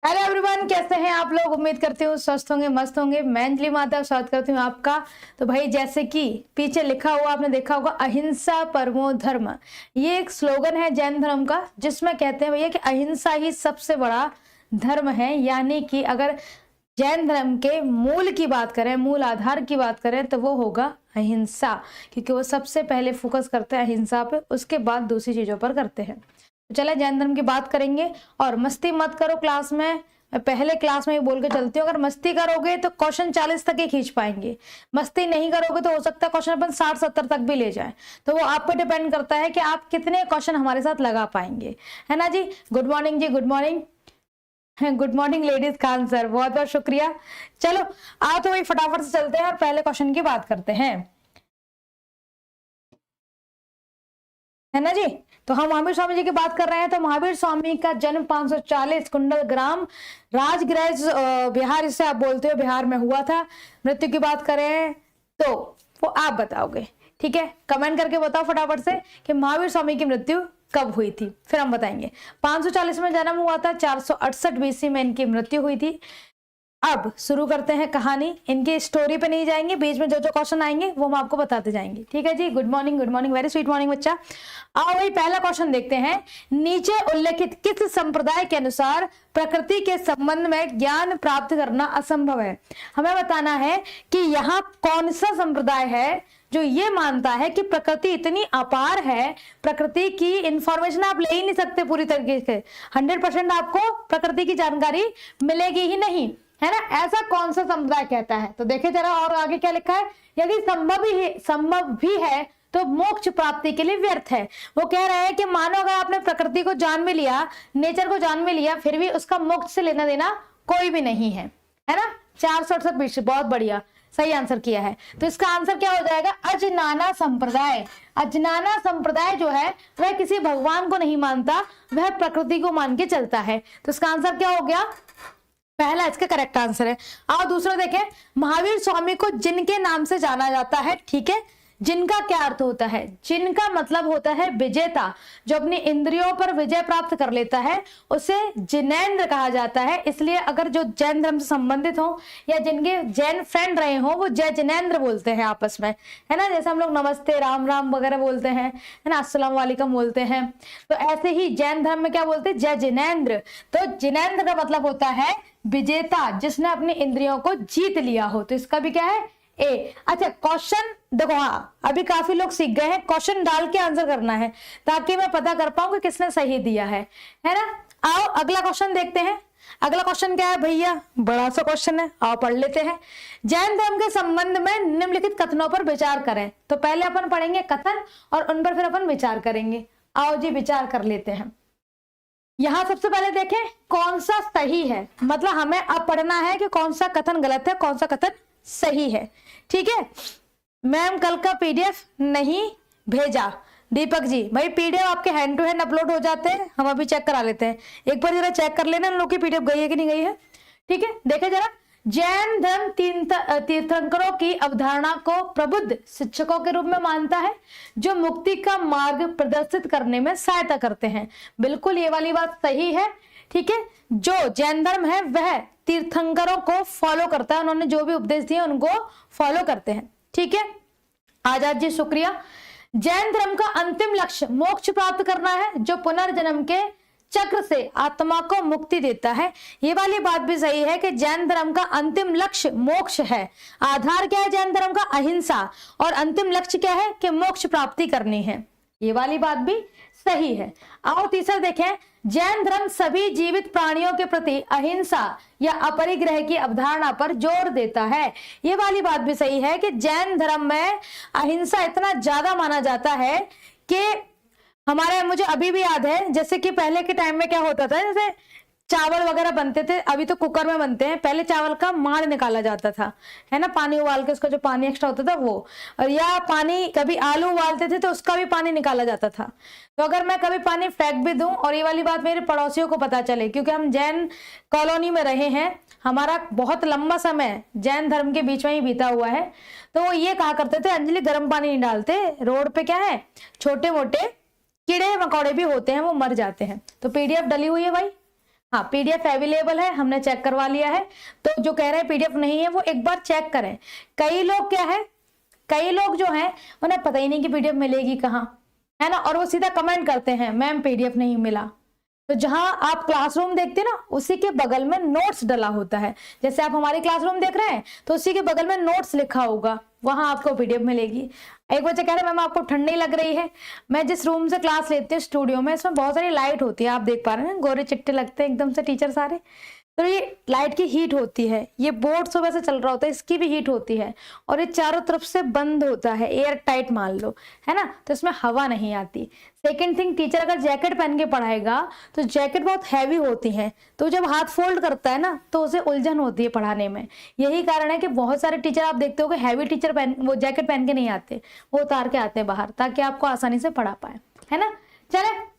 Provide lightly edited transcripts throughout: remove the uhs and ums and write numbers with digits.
Hello everyone, कैसे हैं आप लोग। उम्मीद करती हूँ स्वस्थ होंगे, मस्त होंगे। मैं अंजलि माता स्वागत करती हूँ आपका। तो भाई, जैसे कि पीछे लिखा हुआ आपने देखा होगा, अहिंसा परमो धर्म। ये एक स्लोगन है जैन धर्म का, जिसमें कहते हैं भैया कि अहिंसा ही सबसे बड़ा धर्म है। यानी कि अगर जैन धर्म के मूल की बात करें, मूल आधार की बात करें, तो वो होगा अहिंसा, क्योंकि वो सबसे पहले फोकस करते हैं अहिंसा पे, उसके बाद दूसरी चीजों पर करते हैं। तो चले जैन धर्म की बात करेंगे। और मस्ती मत करो क्लास में, मैं पहले क्लास में ही बोल के चलती हूँ, अगर मस्ती करोगे तो क्वेश्चन 40 तक ही खींच पाएंगे। मस्ती नहीं करोगे तो हो सकता है क्वेश्चन अपन 60-70 तक भी ले जाए। तो वो आप पे डिपेंड करता है कि आप कितने क्वेश्चन हमारे साथ लगा पाएंगे, है ना जी। गुड मॉर्निंग जी, good morning. Good morning ladies Khan sir, बहुत बहुत शुक्रिया। चलो आओ तो वही फटाफट से चलते हैं और पहले क्वेश्चन की बात करते हैं, है ना जी। तो हम महावीर स्वामी जी की बात कर रहे हैं। तो महावीर स्वामी का जन्म 540 कुंडल ग्राम राजगृह बिहार, इसे आप बोलते हो, बिहार में हुआ था। मृत्यु की बात करें तो वो आप बताओगे, ठीक है। कमेंट करके बताओ फटाफट से कि महावीर स्वामी की मृत्यु कब हुई थी, फिर हम बताएंगे। 540 में जन्म हुआ था, 468 बीसी में इनकी मृत्यु हुई थी। अब शुरू करते हैं कहानी। इनकी स्टोरी पे नहीं जाएंगे, बीच में जो जो क्वेश्चन आएंगे वो हम आपको बताते जाएंगे, ठीक है जी। Good morning, good morning, very sweet morning बच्चा। आओ भाई, पहला क्वेश्चन देखते हैं। नीचे उल्लेखित किस संप्रदाय के अनुसार प्रकृति के संबंध में ज्ञान प्राप्त करना असंभव है। हमें बताना है कि यहाँ कौन सा संप्रदाय है जो ये मानता है कि प्रकृति इतनी अपार है, प्रकृति की इंफॉर्मेशन आप ले ही नहीं सकते पूरी तरीके से, 100% आपको प्रकृति की जानकारी मिलेगी ही नहीं, है ना। ऐसा कौन सा समुदाय कहता है, तो देखे जरा और आगे क्या लिखा है। यदि संभव भी है तो मोक्ष प्राप्ति के लिए व्यर्थ है। वो कह रहे हैं कि मानो अगर आपने प्रकृति को जान में लिया, नेचर को जान में लिया, फिर भी उसका मोक्ष से लेना देना कोई भी नहीं है ना। 468 बहुत बढ़िया, सही आंसर किया है। तो इसका आंसर क्या हो जाएगा, अजनाना संप्रदाय। अजनाना संप्रदाय जो है वह किसी भगवान को नहीं मानता, वह प्रकृति को मान के चलता है। तो इसका आंसर क्या हो गया, पहला इसका करेक्ट आंसर है। आओ दूसरा देखें। महावीर स्वामी को जिनके नाम से जाना जाता है, ठीक है। जिनका क्या अर्थ होता है, जिनका मतलब होता है विजेता। जो अपनी इंद्रियों पर विजय प्राप्त कर लेता है उसे जिनेंद्र कहा जाता है। इसलिए अगर जो जैन धर्म से संबंधित हो या जिनके जैन फ्रेंड रहे हो, वो जय जिनेंद्र बोलते हैं आपस में, है ना। जैसे हम लोग नमस्ते, राम राम वगैरह बोलते हैं, है ना, अस्सलाम वालेकुम बोलते हैं। तो ऐसे ही जैन धर्म में क्या बोलते हैं, जय जिनेंद्र। तो जिनेंद्र का मतलब होता है विजेता, जिसने अपनी इंद्रियों को जीत लिया हो। तो इसका भी क्या है, ए। अच्छा, क्वेश्चन देखो, हाँ अभी काफी लोग सीख गए हैं, क्वेश्चन डाल के आंसर करना है ताकि मैं पता कर पाऊं कि किसने सही दिया है ना। आओ अगला क्वेश्चन देखते हैं। अगला क्वेश्चन क्या है भैया, बड़ा सा क्वेश्चन है, आओ पढ़ लेते हैं। जैन धर्म के संबंध में निम्नलिखित कथनों पर विचार करें। तो पहले अपन पढ़ेंगे कथन और उन पर फिर अपन विचार करेंगे। आओ जी विचार कर लेते हैं। यहां सबसे पहले देखें कौन सा सही है, मतलब हमें अब पढ़ना है कि कौन सा कथन गलत है, कौन सा कथन सही है, ठीक है। मैम कल का पीडीएफ नहीं भेजा, दीपक जी। भाई पीडीएफ आपके हैंड टू हैंड अपलोड हो जाते हैं, हम अभी चेक करा लेते हैं। एक बार जरा चेक कर लेना लोग की पीडीएफ गई है कि नहीं गई है, ठीक है। देखे जरा। जैन धर्म तीर्थंकरों की अवधारणा को प्रबुद्ध शिक्षकों के रूप में मानता है, जो मुक्ति का मार्ग प्रदर्शित करने में सहायता करते हैं। बिल्कुल ये वाली बात सही है, ठीक है। जो जैन धर्म है वह तीर्थंकरों को फॉलो करता है, उन्होंने जो भी उपदेश दिए उनको फॉलो करते हैं, ठीक है। आजाद जी शुक्रिया। जैन धर्म का अंतिम लक्ष्य मोक्ष प्राप्त करना है, जो पुनर्जन्म के चक्र से आत्मा को मुक्ति देता है। ये वाली बात भी सही है कि जैन धर्म का अंतिम लक्ष्य मोक्ष है। आधार क्या है जैन धर्म का, अहिंसा, और अंतिम लक्ष्य क्या है कि मोक्ष प्राप्ति करनी है। ये वाली बात भी सही है। आओ तीसरा देखें। जैन धर्म सभी जीवित प्राणियों के प्रति अहिंसा या अपरिग्रह की अवधारणा पर जोर देता है। ये वाली बात भी सही है कि जैन धर्म में अहिंसा इतना ज्यादा माना जाता है कि हमारे, मुझे अभी भी याद है, जैसे कि पहले के टाइम में क्या होता था, जैसे चावल वगैरह बनते थे, अभी तो कुकर में बनते हैं, पहले चावल का माड़ निकाला जाता था, है ना, पानी उबाल के उसका जो पानी एक्स्ट्रा होता था वो, और या पानी कभी आलू उबालते थे तो उसका भी पानी निकाला जाता था। तो अगर मैं कभी पानी फेंक भी दूं, और ये वाली बात मेरे पड़ोसियों को पता चले, क्योंकि हम जैन कॉलोनी में रहे हैं, हमारा बहुत लंबा समय जैन धर्म के बीच में ही बीता हुआ है, तो वो ये कहा करते थे, अंजलि गर्म पानी नहीं डालते, रोड पे क्या है छोटे मोटे कीड़े मकोड़े भी होते हैं, वो मर जाते हैं। तो पीडीएफ डली हुई है भाई, हाँ, पीडीएफ अवेलेबल है, हमने चेक करवा लिया है। तो जो कह रहे हैं पीडीएफ नहीं है वो एक बार चेक करें। कई लोग क्या है, कई लोग जो हैं उन्हें पता ही नहीं कि पीडीएफ मिलेगी कहाँ, है ना, और वो सीधा कमेंट करते हैं मैम पीडीएफ नहीं मिला। तो जहां आप क्लासरूम देखते हैं ना, उसी के बगल में नोट्स डला होता है। जैसे आप हमारी क्लासरूम देख रहे हैं तो उसी के बगल में नोट्स लिखा होगा, वहां आपको पीडीएफ मिलेगी। एक बच्चा कह रहा है मैम आपको ठंडी लग रही है। मैं जिस रूम से क्लास लेती हूँ स्टूडियो में, इसमें बहुत सारी लाइट होती है, आप देख पा रहे हैं, गोरे चिट्टे लगते हैं एकदम से टीचर सारे। तो ये लाइट की हीट होती है, ये बोर्ड सुबह से चल रहा होता है, इसकी भी हीट होती है, और ये चारों तरफ से बंद होता है, एयर टाइट मान लो, है ना, तो इसमें हवा नहीं आती। सेकेंड थिंग, टीचर अगर जैकेट पहन के पढ़ाएगा तो जैकेट बहुत हैवी होती है, तो जब हाथ फोल्ड करता है ना तो उसे उलझन होती है पढ़ाने में। यही कारण है कि बहुत सारे टीचर आप देखते हो कि हैवी टीचर वो जैकेट पहन के नहीं आते, वो उतार के आते हैं बाहर, ताकि आपको आसानी से पढ़ा पाए, है ना। चले,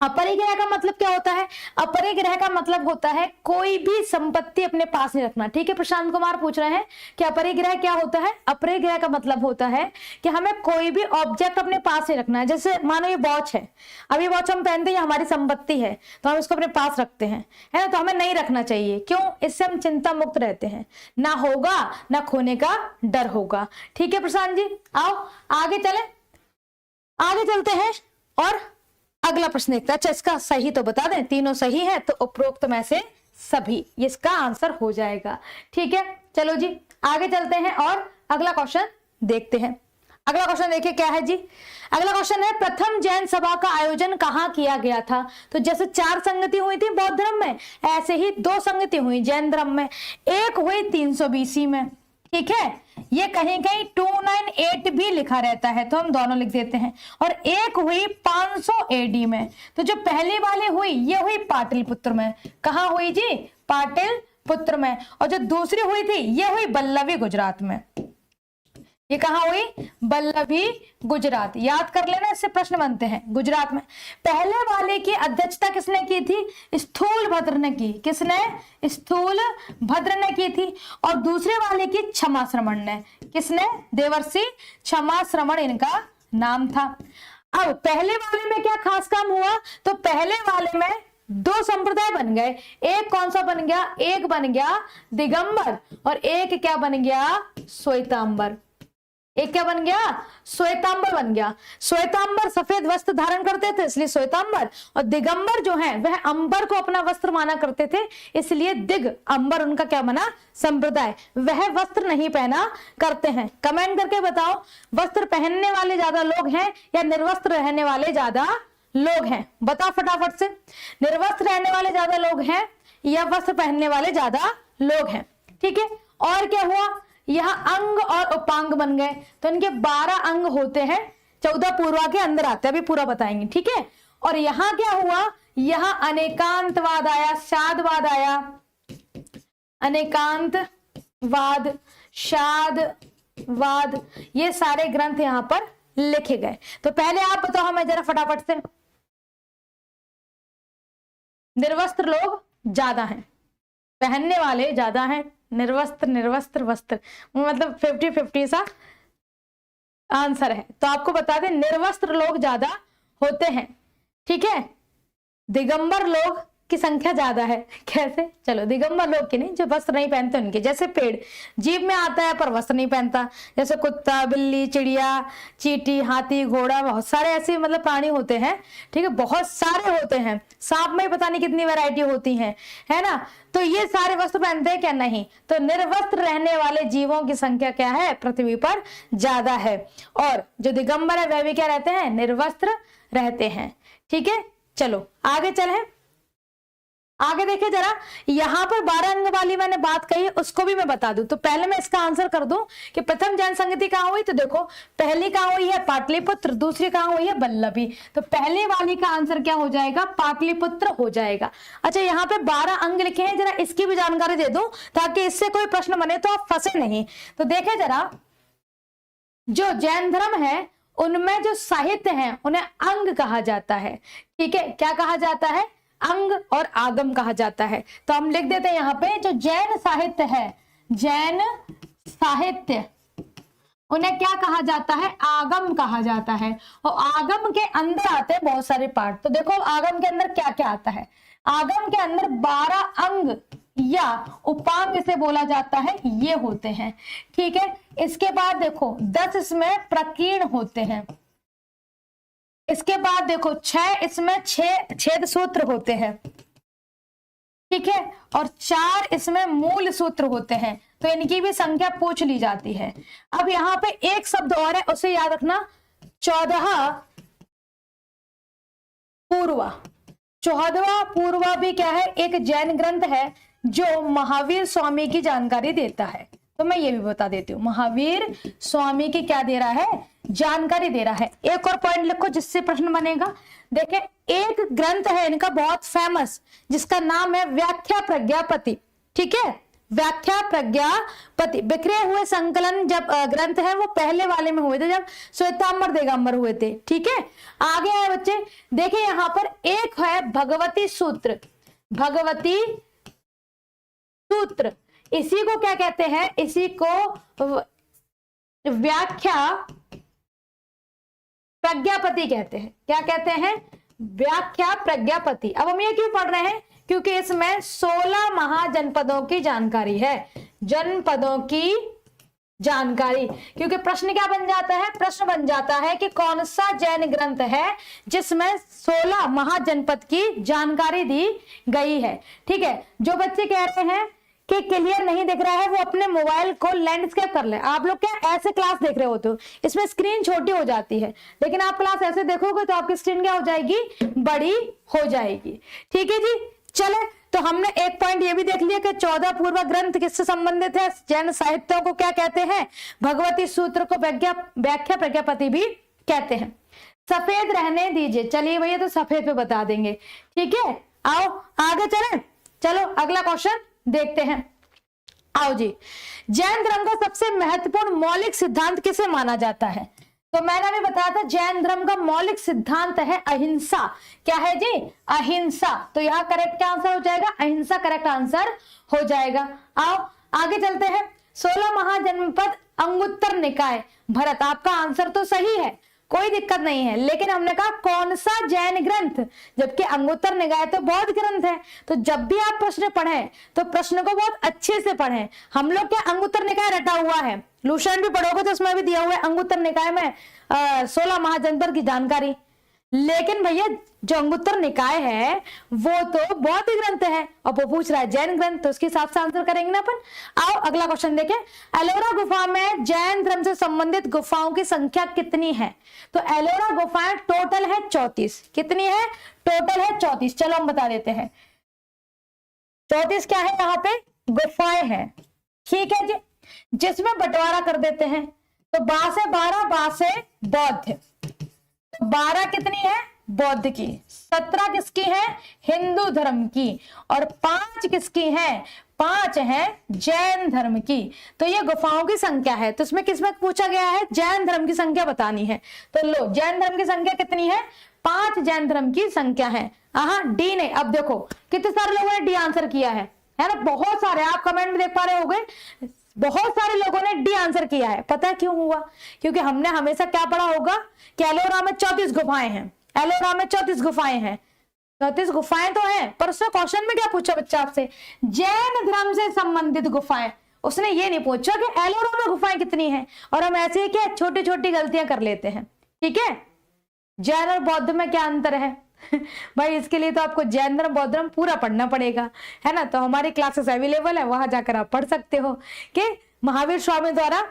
अपरिग्रह का मतलब क्या होता है? अपरिग्रह का मतलब होता है कोई भी संपत्ति अपने पास नहीं रखना। ठीक है, प्रशांत कुमार पूछ रहे हैं कि अपरिग्रह क्या होता है। अपरिग्रह का मतलब होता है कि हमें कोई भी ऑब्जेक्ट अपने पास नहीं रखना है। जैसे मानो ये वॉच है, अब ये वॉच हम पहनते हैं, हमारी संपत्ति है, तो हम इसको अपने पास रखते हैं, है ना, तो हमें नहीं रखना चाहिए। क्यों? इससे हम चिंता मुक्त रहते हैं, ना होगा ना खोने का डर होगा। ठीक है प्रशांत जी, आओ आगे चले, आगे चलते हैं और अगला प्रश्न देखते हैं। अच्छा, इसका सही तो बता दें, तीनों सही है तो उपरोक्त में से सभी, इसका आंसर हो जाएगा। ठीक है, चलो जी आगे चलते हैं और अगला क्वेश्चन देखते हैं। अगला क्वेश्चन देखिए क्या है जी। अगला क्वेश्चन है प्रथम जैन सभा का आयोजन कहाँ किया गया था? तो जैसे 4 संगति हुई थी बौद्ध धर्म में, ऐसे ही 2 संगति हुई जैन धर्म में। एक हुई 300 BC में, ठीक है, ये कहीं कहीं 298 भी लिखा रहता है तो हम दोनों लिख देते हैं, और एक हुई 500 AD में। तो जो पहली वाली हुई ये हुई पाटलिपुत्र में। कहाँ हुई जी? पाटलिपुत्र में। और जो दूसरी हुई थी ये हुई बल्लभी गुजरात में। ये कहाँ हुई? बल्लभी गुजरात। याद कर लेना, इससे प्रश्न बनते हैं। गुजरात में। पहले वाले की अध्यक्षता किसने की थी? स्थूलभद्र ने की। किसने? स्थूलभद्र ने की थी। और दूसरे वाले की क्षमा श्रवण ने। किसने? देवर्षि क्षमा श्रवण इनका नाम था। अब पहले वाले में क्या खास काम हुआ? तो पहले वाले में 2 संप्रदाय बन गए। एक कौन सा बन गया? एक बन गया दिगंबर, और एक क्या बन गया? श्वेतांबर। एक क्या बन गया? श्वेतांबर बन गया। श्वेतांबर सफेद वस्त्र धारण करते थे इसलिए श्वेतांबर, और दिगंबर जो है वह अंबर को अपना वस्त्र माना करते थे, इसलिए दिग अंबर उनका क्या बना? संप्रदाय। वह वस्त्र नहीं पहना करते हैं। कमेंट करके बताओ, वस्त्र पहनने वाले ज्यादा लोग हैं या निर्वस्त्र रहने वाले ज्यादा लोग हैं? बताओ फटाफट से, निर्वस्त्र रहने वाले ज्यादा लोग हैं या वस्त्र पहनने वाले ज्यादा लोग हैं? ठीक है, और क्या हुआ? यहाँ अंग और उपांग बन गए, तो इनके 12 अंग होते हैं, 14 पूर्वा के अंदर आते हैं, अभी पूरा बताएंगे। ठीक है, और यहाँ क्या हुआ? यहाँ अनेकांतवाद आया, शादवाद आया, अनेकांतवाद, शादवाद, ये सारे ग्रंथ यहाँ पर लिखे गए। तो पहले आप बताओ हमें जरा फटाफट से, निर्वस्त्र लोग ज्यादा हैं, पहनने वाले ज्यादा हैं, निर्वस्त्र निर्वस्त्र वस्त्र, मतलब 50-50 सा आंसर है। तो आपको बता दें निर्वस्त्र लोग ज्यादा होते हैं। ठीक है, दिगंबर लोग की संख्या ज्यादा है। कैसे? चलो, दिगंबर लोग की नहीं, जो वस्त्र नहीं पहनते उनके। जैसे पेड़ जीभ में आता है पर वस्त्र नहीं पहनता, जैसे कुत्ता, बिल्ली, चिड़िया, चींटी, हाथी, घोड़ा, बहुत सारे ऐसे मतलब प्राणी होते हैं। ठीक है, बहुत सारे होते हैं। सांप में पता नहीं कितनी वैरायटी होती है, है ना। तो ये सारे वस्त्र पहनते हैं क्या? नहीं। तो निर्वस्त्र रहने वाले जीवों की संख्या क्या है? पृथ्वी पर ज्यादा है। और जो दिगंबर है वह भी क्या रहते हैं? निर्वस्त्र रहते हैं। ठीक है, चलो आगे चलें। आगे देखिए जरा, यहां पर 12 अंग वाली मैंने बात कही, उसको भी मैं बता दूं। तो पहले मैं इसका आंसर कर दूं कि प्रथम जैन संगति कहां हुई? तो देखो, पहली कहां हुई है? पाटलिपुत्र। दूसरी कहां हुई है? बल्लभी। तो पहले वाली का आंसर क्या हो जाएगा? पाटलिपुत्र हो जाएगा। अच्छा, यहाँ पे 12 अंग लिखे हैं, जरा इसकी भी जानकारी दे दूं ताकि इससे कोई प्रश्न बने तो आप फंसे नहीं। तो देखे जरा, जो जैन धर्म है उनमें जो साहित्य है उन्हें अंग कहा जाता है। ठीक है, क्या कहा जाता है? अंग और आगम कहा जाता है। तो हम लिख देते हैं यहाँ पे, जो जैन साहित्य है, जैन साहित्य, उन्हें क्या कहा जाता है? आगम कहा जाता है। और आगम के अंदर आते हैं बहुत सारे पार्ट। तो देखो आगम के अंदर क्या क्या आता है। आगम के अंदर 12 अंग या उपांग इसे बोला जाता है, ये होते हैं। ठीक है, इसके बाद देखो 10 इसमें प्रकीर्ण होते हैं। इसके बाद देखो 6 इसमें 6 छेद सूत्र होते हैं। ठीक है, और 4 इसमें मूल सूत्र होते हैं, तो इनकी भी संख्या पूछ ली जाती है। अब यहाँ पे एक शब्द और है, उसे याद रखना, 14 पूर्वा। 14वां पूर्वा भी क्या है, एक जैन ग्रंथ है जो महावीर स्वामी की जानकारी देता है। तो मैं ये भी बता देती हूँ, महावीर स्वामी की क्या दे रहा है, जानकारी दे रहा है। एक और पॉइंट लिखो जिससे प्रश्न बनेगा। देखें, एक ग्रंथ है इनका बहुत फेमस, जिसका नाम है व्याख्या प्रज्ञापति। ठीक है, व्याख्या प्रज्ञापति। बिखरे हुए संकलन जब ग्रंथ है वो पहले वाले में हुए थे, जब श्वेतांबर दिगंबर हुए थे। ठीक है, आगे आए बच्चे, देखिए यहाँ पर एक है भगवती सूत्र। भगवती सूत्र, इसी को क्या कहते हैं, इसी को व्याख्या प्रज्ञापति कहते हैं। क्या कहते हैं, व्याख्या प्रज्ञापति। अब हम ये क्यों पढ़ रहे हैं, क्योंकि इसमें 16 महाजनपदों की जानकारी है, जनपदों की जानकारी। क्योंकि प्रश्न क्या बन जाता है, प्रश्न बन जाता है कि कौन सा जैन ग्रंथ है जिसमें 16 महाजनपद की जानकारी दी गई है। ठीक है, जो बच्चे कह रहे हैं कि क्लियर नहीं दिख रहा है, वो अपने मोबाइल को लैंडस्केप कर ले। आप लोग क्या ऐसे क्लास देख रहे होते हो, इसमें स्क्रीन छोटी हो जाती है, लेकिन आप क्लास ऐसे देखोगे तो आपकी स्क्रीन क्या हो जाएगी, बड़ी हो जाएगी। ठीक है जी, चले, तो हमने एक पॉइंट ये भी देख लिया कि 14 पूर्व ग्रंथ किससे संबंधित है, जैन साहित्यों को क्या कहते हैं, भगवती सूत्र को व्याख्या प्रज्ञापति भी कहते हैं। सफेद रहने दीजिए, चलिए भैया तो सफेद पे बता देंगे। ठीक है, आओ आगे चलें। चलो अगला क्वेश्चन देखते हैं। आओ जी, जैन धर्म का सबसे महत्वपूर्ण मौलिक सिद्धांत किसे माना जाता है? तो मैंने अभी बताया था जैन धर्म का मौलिक सिद्धांत है अहिंसा। क्या है जी, अहिंसा। तो यहाँ करेक्ट क्या आंसर हो जाएगा, अहिंसा करेक्ट आंसर हो जाएगा। आओ आगे चलते हैं। 16 महाजनपद अंगुत्तर निकाय, भरत आपका आंसर तो सही है, कोई दिक्कत नहीं है, लेकिन हमने कहा कौन सा जैन ग्रंथ, जबकि अंगुत्तर निकाय तो बौद्ध ग्रंथ है। तो जब भी आप प्रश्न पढ़ें तो प्रश्न को बहुत अच्छे से पढ़ें। हम लोग क्या अंगुत्तर निकाय रटा हुआ है, लूशन भी पढ़ोगे तो उसमें भी दिया हुआ है अंगुत्तर निकाय में 16 महाजनपद की जानकारी। लेकिन भैया जो अंगुत्तर निकाय है वो तो बौद्ध ग्रंथ है और वो पूछ रहा है जैन ग्रंथ, तो उसके हिसाब से आंसर करेंगे ना अपन। आओ अगला क्वेश्चन देखें। एलोरा गुफा में जैन धर्म से संबंधित गुफाओं की संख्या कितनी है? तो एलोरा गुफाएं टोटल है 34। कितनी है? टोटल है 34। चलो हम बता देते हैं 34 क्या है, यहाँ पे गुफाएं हैं। ठीक है जी, जिसमें बंटवारा कर देते हैं तो 12 से 12, 12 से बौद्ध, 12 कितनी है बौद्ध की, 17 किसकी है हिंदू धर्म की, और 5 किसकी है, 5 है जैन धर्म की। तो ये गुफाओं की संख्या है। तो इसमें किसमें पूछा गया है, जैन धर्म की संख्या बतानी है। तो लो जैन धर्म की संख्या कितनी है, 5 जैन धर्म की संख्या है। डी नहीं। अब देखो कितने सारे लोगों ने डी आंसर किया है ना, बहुत सारे। आप कमेंट में देख पा रहे होंगे बहुत सारे लोगों ने डी आंसर किया है। पता है क्यों हुआ? क्योंकि हमने हमेशा क्या पढ़ा होगा कि एलोरा में 34 गुफाएं हैं, एलोरा में 34 गुफाएं हैं। 34 गुफाएं तो हैं, पर उसने क्वेश्चन में क्या पूछा बच्चा आपसे, जैन धर्म से संबंधित गुफाएं। उसने ये नहीं पूछा कि एलोरा में गुफाएं कितनी हैं। और हम ऐसे ही क्या छोटी छोटी गलतियां कर लेते हैं। ठीक है, जैन और बौद्ध में क्या अंतर है भाई, इसके लिए तो आपको जैन धर्म बौद्ध धर्म पूरा पढ़ना पड़ेगा, है ना। तो हमारी क्लासेस अवेलेबल है, वहां जाकर आप पढ़ सकते हो कि महावीर स्वामी द्वारा,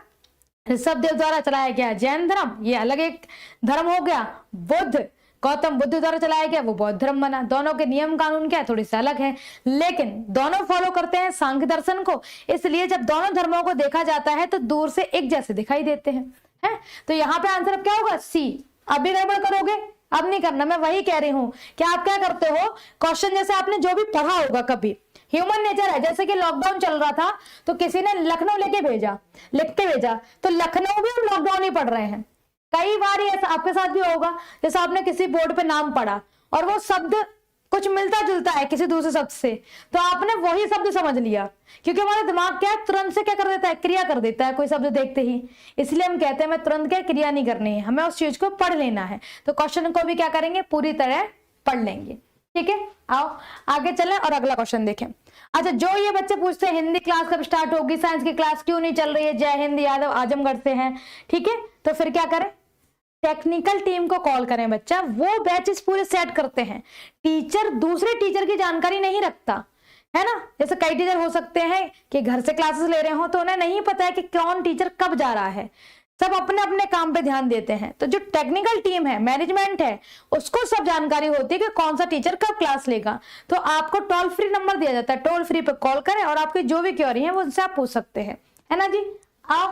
ऋषभदेव द्वारा चलाया गया जैन धर्म, ये अलग एक धर्म हो गया। बुद्ध, गौतम बुद्ध द्वारा चलाया गया वो बौद्ध धर्म बना। दोनों के नियम कानून क्या है, थोड़ी सी अलग है, लेकिन दोनों फॉलो करते हैं सांख्य दर्शन को। इसलिए जब दोनों धर्मों को देखा जाता है तो दूर से एक जैसे दिखाई देते हैं, है? तो यहाँ पे आंसर अब क्या होगा, सी। अभी गड़बड़ करोगे, अब नहीं करना। मैं वही कह रही हूं कि आप क्या करते हो, क्वेश्चन जैसे आपने जो भी पढ़ा होगा कभी, ह्यूमन नेचर है। जैसे कि लॉकडाउन चल रहा था तो किसी ने लखनऊ लेके भेजा, लिख के भेजा, तो लखनऊ भी हम लॉकडाउन ही पढ़ रहे हैं। कई बार ऐसा आपके साथ भी होगा, जैसे आपने किसी बोर्ड पे नाम पढ़ा और वो शब्द कुछ मिलता जुलता है किसी दूसरे शब्द से, तो आपने वही शब्द समझ लिया, क्योंकि हमारा दिमाग क्या तुरंत से क्या कर देता है, क्रिया कर देता है कोई शब्द देखते ही। इसलिए हम कहते हैं मैं तुरंत क्या क्रिया नहीं करनी है, हमें उस चीज को पढ़ लेना है। तो क्वेश्चन को भी क्या करेंगे, पूरी तरह पढ़ लेंगे। ठीक है, आओ आगे चलें और अगला क्वेश्चन देखें। अच्छा, जो ये बच्चे पूछते हैं हिंदी क्लास कब स्टार्ट होगी, साइंस की क्लास क्यों नहीं चल रही है, जय हिंद यादव आजमगढ़ से हैं, ठीक है, तो फिर क्या करें, टेक्निकल टीम को कॉल करें बच्चा, वो बैचेस पूरे सेट करते हैं। टीचर दूसरे टीचर की जानकारी नहीं रखता है ना, जैसे कई टीचर हो सकते हैं कि घर से क्लासेस ले रहे हो तो उन्हें नहीं पता है कि कौन टीचर कब जा रहा है, सब अपने अपने काम पे ध्यान देते हैं। तो जो टेक्निकल टीम है, मैनेजमेंट है, उसको सब जानकारी होती है कि कौन सा टीचर कब क्लास लेगा। तो आपको टोल फ्री नंबर दिया जाता है, टोल फ्री पे कॉल करें और आपकी जो भी क्वेरी है वो उनसे आप पूछ सकते हैं, है ना जी। आओ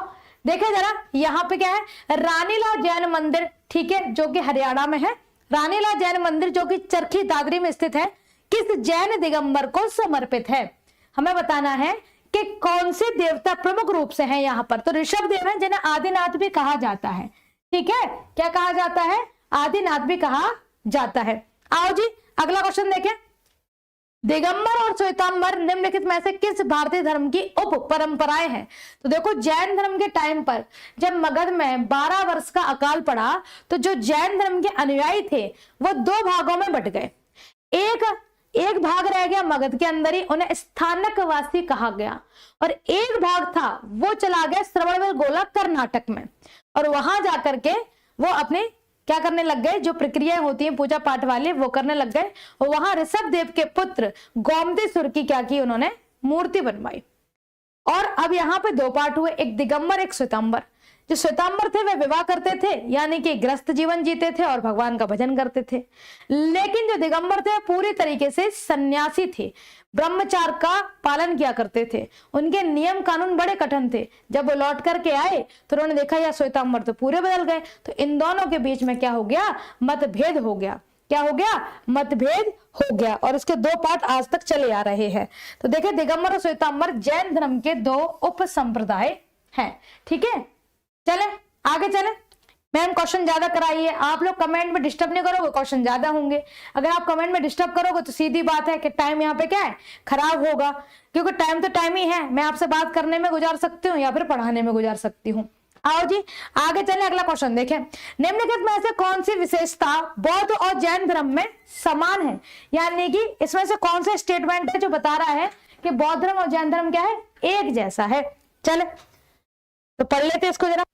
देखे जरा, यहाँ पे क्या है, रानीला जैन मंदिर, ठीक है, जो कि हरियाणा में है। रानीला जैन मंदिर जो कि चरखी दादरी में स्थित है, किस जैन दिगंबर को समर्पित है। हमें बताना है कि कौन से देवता प्रमुख रूप से हैं यहाँ पर। तो ऋषभ देव है जिन्हें आदिनाथ भी कहा जाता है, ठीक है, क्या कहा जाता है, आदिनाथ भी कहा जाता है। आओ जी अगला क्वेश्चन देखें, दिगंबर और श्वेतांबर निम्नलिखित में से किस भारतीय धर्म की उप परंपराएं हैं। तो देखो, जैन धर्म के टाइम पर जब मगध में 12 वर्ष का अकाल पड़ा तो जो जैन धर्म के अनुयायी थे वो 2 भागों में बट गए। एक भाग रह गया मगध के अंदर ही, उन्हें स्थानकवासी कहा गया, और एक भाग था वो चला गया श्रवणबेलगोला कर्नाटक में, और वहां जाकर के वो अपने क्या करने लग गए, जो प्रक्रियाएं होती हैं पूजा पाठ वाले वो करने लग गए, और वहां ऋषभ देव के पुत्र गोमतीसुर की क्या की, उन्होंने मूर्ति बनवाई। और अब यहाँ पे 2 पार्ट हुए, एक दिगंबर एक श्वेतांबर। जो श्वेतांबर थे वे विवाह करते थे, यानी कि गृहस्थ जीवन जीते थे और भगवान का भजन करते थे। लेकिन जो दिगंबर थे पूरी तरीके से सन्यासी थे, ब्रह्मचार्य का पालन किया करते थे, उनके नियम कानून बड़े कठिन थे। जब वो लौट करके आए तो उन्होंने देखा यार श्वेतांबर तो पूरे बदल गए, तो इन दोनों के बीच में क्या हो गया, मतभेद हो गया। क्या हो गया, मतभेद हो गया, और इसके 2 पार्ट आज तक चले आ रहे हैं। तो देखिए, दिगंबर और श्वेतांबर जैन धर्म के 2 उप संप्रदाय हैं, ठीक है। चले आगे चले, मैम क्वेश्चन ज्यादा कराइए, आप लोग कमेंट में डिस्टर्ब नहीं करोगे, क्वेश्चन ज्यादा होंगे। अगर आप कमेंट में डिस्टर्ब करोगे तो सीधी बात है कि टाइम यहाँ पे क्या है, खराब होगा, क्योंकि टाइम तो टाइम ही है, मैं आपसे बात करने में गुजार सकती हूँ या फिर पढ़ाने में गुजार सकती हूँ। आओ जी आगे चले, अगला क्वेश्चन देखें, निम्नलिखित में से कौन सी विशेषता बौद्ध और जैन धर्म में समान है, यानी कि इसमें से कौन सा स्टेटमेंट है जो बता रहा है कि बौद्ध धर्म और जैन धर्म क्या है, एक जैसा है। चले तो पढ़ लेते इसको जरा।